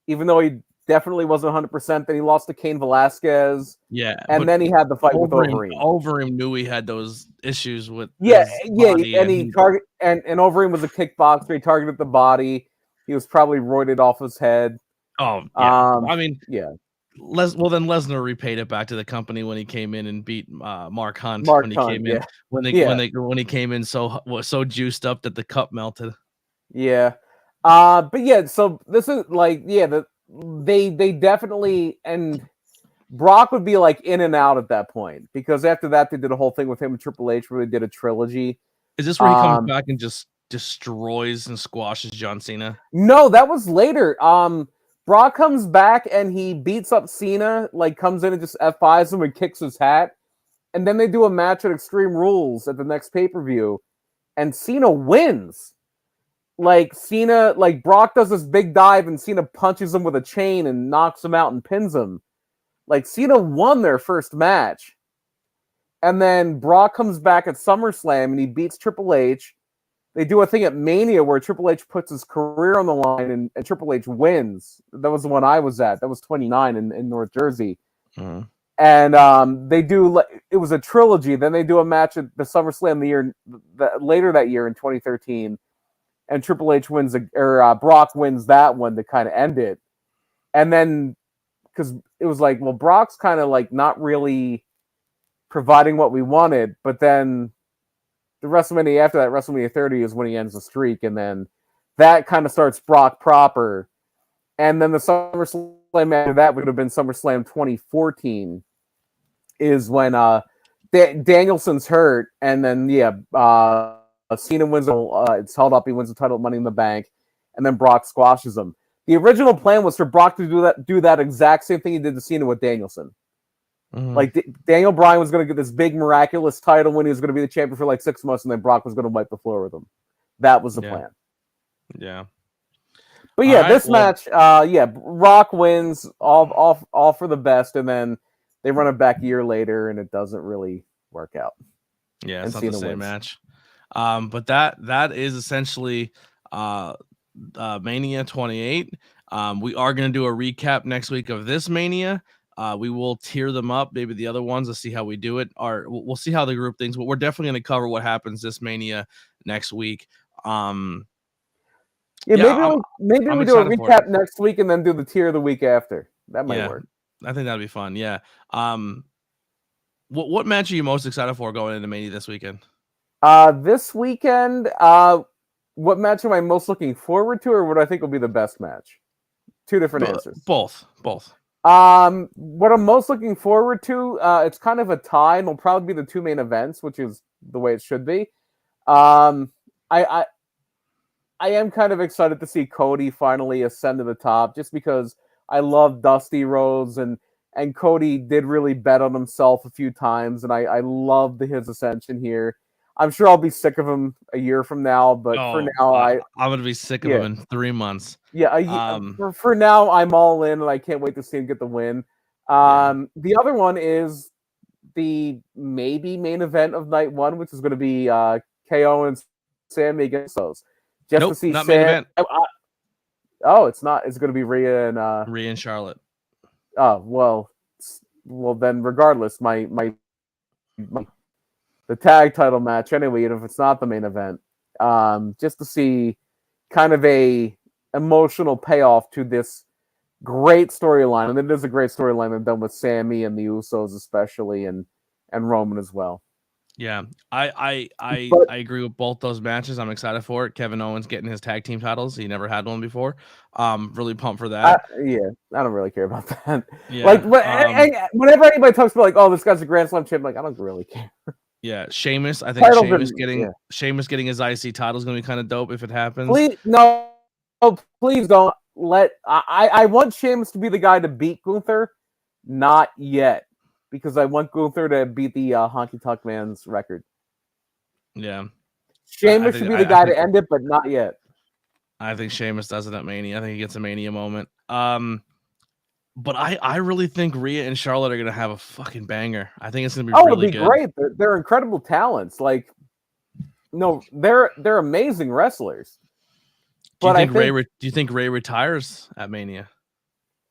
even though he definitely wasn't 100%. Then he lost to Cain Velasquez. Yeah, and then he had the fight with Overeem. Overeem knew he had those issues with. And Overeem was a kickboxer. He targeted the body. He was probably roided off his head. Oh, yeah. I mean, yeah. Well, then Lesnar repaid it back to the company when he came in and beat Mark Hunt Mark when he Hunt, came yeah. in when he came in so juiced up that the cup melted. Yeah. But yeah, so this is like, yeah, they definitely, and Brock would be like in and out at that point, because after that they did a whole thing with him and Triple H where they did a trilogy. Is this where he comes back and just destroys and squashes John Cena? No, that was later. Brock comes back and he beats up Cena, like comes in and just F5s him and kicks his hat. And then they do a match at Extreme Rules at the next pay-per-view, and Cena wins. Like Brock does this big dive and Cena punches him with a chain and knocks him out and pins him. Like, Cena won their first match. And then Brock comes back at SummerSlam and he beats Triple H. They do a thing at Mania where Triple H puts his career on the line and Triple H wins. That was the one I was at. That was 29 in North Jersey. Mm-hmm. And they do, it was a trilogy. Then they do a match at the SummerSlam later that year in 2013. And Triple H wins, Brock wins that one to kind of end it. And then, because it was like, well, Brock's kind of like not really providing what we wanted, but then the WrestleMania after that, WrestleMania 30, is when he ends the streak, and then that kind of starts Brock proper. And then the SummerSlam after that would have been SummerSlam 2014, is when Danielson's hurt, and then Cena wins. It's held up. He wins the title, Money in the Bank, and then Brock squashes him. The original plan was for Brock to do that exact same thing he did to Cena with Danielson. Mm-hmm. Like Daniel Bryan was going to get this big miraculous title when he was going to be the champion for like 6 months, and then Brock was going to wipe the floor with him. That was the plan. Yeah. But yeah, match, Rock wins all for the best, and then they run it back a year later, and it doesn't really work out. Yeah, it's not the same match. But that is essentially Mania 28. We are going to do a recap next week of this Mania. We will tier them up, maybe the other ones. Let's see how we do it. Or we'll see how the group things. But we're definitely going to cover what happens this Mania next week. Maybe we do a recap next week and then do the tier the week after. That might work. I think that'd be fun. Yeah. What match are you most excited for going into Mania this weekend? This weekend, what match am I most looking forward to, or what I think will be the best match? Two different answers. Both. What I'm most looking forward to, it's kind of a tie, and will probably be the two main events, which is the way it should be. I am kind of excited to see Cody finally ascend to the top, just because I love Dusty Rhodes, and Cody did really bet on himself a few times, and I love his ascension here. I'm sure I'll be sick of him a year from now, but for now, I'm going to be sick of him in 3 months. Yeah, for now, I'm all in, and I can't wait to see him get the win. The other one is the maybe main event of night one, which is going to be KO and Sammy against those. To see not main event. It's not. It's going to be Rhea and Charlotte. Oh, well then, regardless, my the tag title match anyway, if it's not the main event, just to see kind of a emotional payoff to this great storyline. And it is a great storyline they've done with Sammy and the Usos especially, and Roman as well. Yeah, I agree with both those matches. I'm excited for it. Kevin Owens getting his tag team titles. He never had one before. Really pumped for that. I don't really care about that. Yeah, like whenever anybody talks about like, oh, this guy's a Grand Slam champion, like I don't really care. Yeah, Sheamus. I think Sheamus getting his IC title is going to be kind of dope if it happens. Please don't let. I want Sheamus to be the guy to beat Gunther, not yet, because I want Gunther to beat the Honky Tonk Man's record. Yeah, Sheamus should be the guy to end it, but not yet. I think Sheamus does it at Mania. I think he gets a Mania moment. But I really think Rhea and Charlotte are going to have a fucking banger. I think it's going to be really good. It'll be great. They're incredible talents. Like, no, they're amazing wrestlers. Do you think Ray retires at Mania?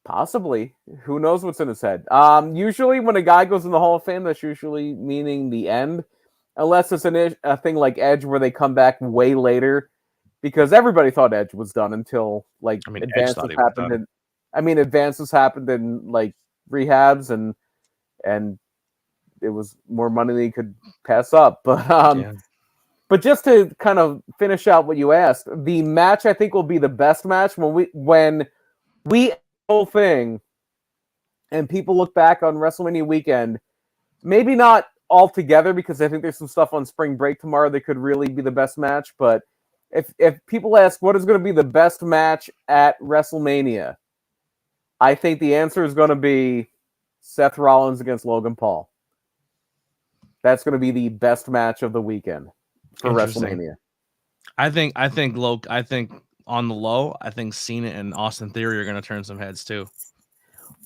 Possibly. Who knows what's in his head? Usually when a guy goes in the Hall of Fame, that's usually meaning the end. Unless it's a thing like Edge where they come back way later. Because everybody thought Edge was done until advances happened. Advances happened in like rehabs, and it was more money than he could pass up. But just to kind of finish out what you asked, the match I think will be the best match when we whole thing and people look back on WrestleMania weekend, maybe not all together because I think there's some stuff on spring break tomorrow that could really be the best match. But if people ask what is going to be the best match at WrestleMania, I think the answer is going to be Seth Rollins against Logan Paul. That's going to be the best match of the weekend for WrestleMania. I think on the low, I think Cena and Austin Theory are going to turn some heads too.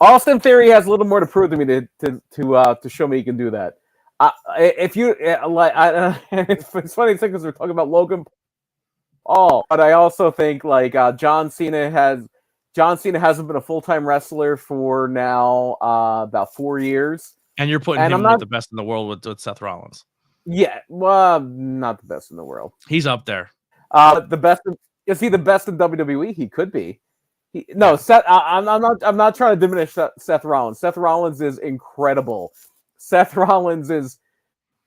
Austin Theory has a little more to prove to me to show me he can do that. If you it's funny because we're talking about Logan Paul, but I also think like John Cena hasn't been a full-time wrestler for now about 4 years. And you're putting him with the best in the world with Seth Rollins. Yeah, well, not the best in the world. He's up there. The best. Is he the best in WWE? He could be. Seth. I'm not trying to diminish Seth Rollins. Seth Rollins is incredible. Seth Rollins is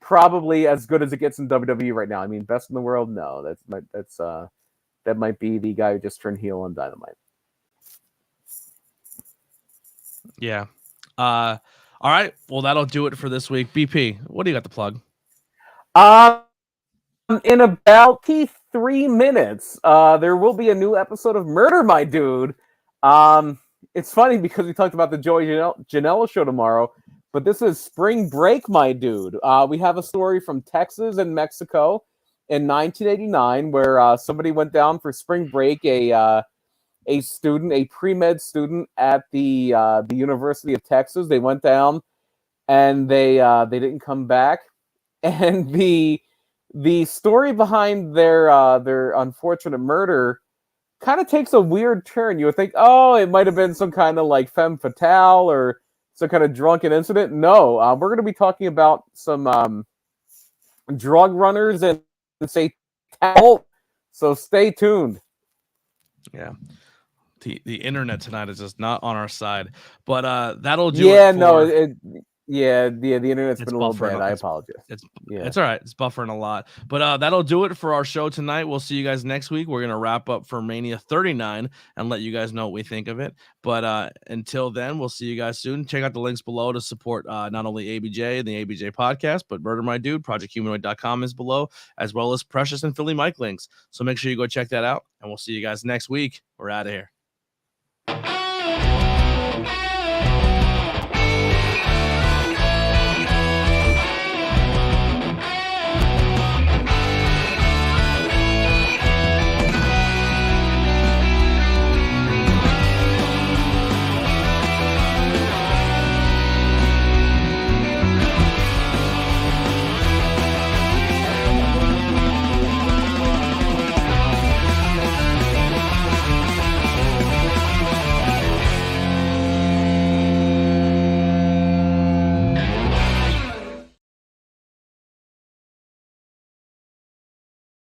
probably as good as it gets in WWE right now. I mean, best in the world? No, that might be the guy who just turned heel on Dynamite. Yeah. All right. Well, that'll do it for this week. BP, what do you got to plug? In about 3 minutes, there will be a new episode of Murder, My Dude. It's funny because we talked about the Joey Janela show tomorrow, but this is Spring Break, My Dude. We have a story from Texas and Mexico in 1989 where somebody went down for spring break. A pre-med student at the University of Texas. They went down and they didn't come back. And the story behind their unfortunate murder kind of takes a weird turn. You would think, oh, it might have been some kind of like femme fatale or some kind of drunken incident. No, we're going to be talking about some drug runners and satanic. So stay tuned. Yeah. The internet tonight is just not on our side, but that'll do it. The internet's been a little bad. I apologize. It's all right. It's buffering a lot, but that'll do it for our show tonight. We'll see you guys next week. We're gonna wrap up for Mania 39 and let you guys know what we think of it. But until then, we'll see you guys soon. Check out the links below to support not only ABJ and the ABJ podcast, but Murder My Dude. ProjectHumanoid.com is below, as well as Precious and Philly Mike links. So make sure you go check that out, and we'll see you guys next week. We're out of here.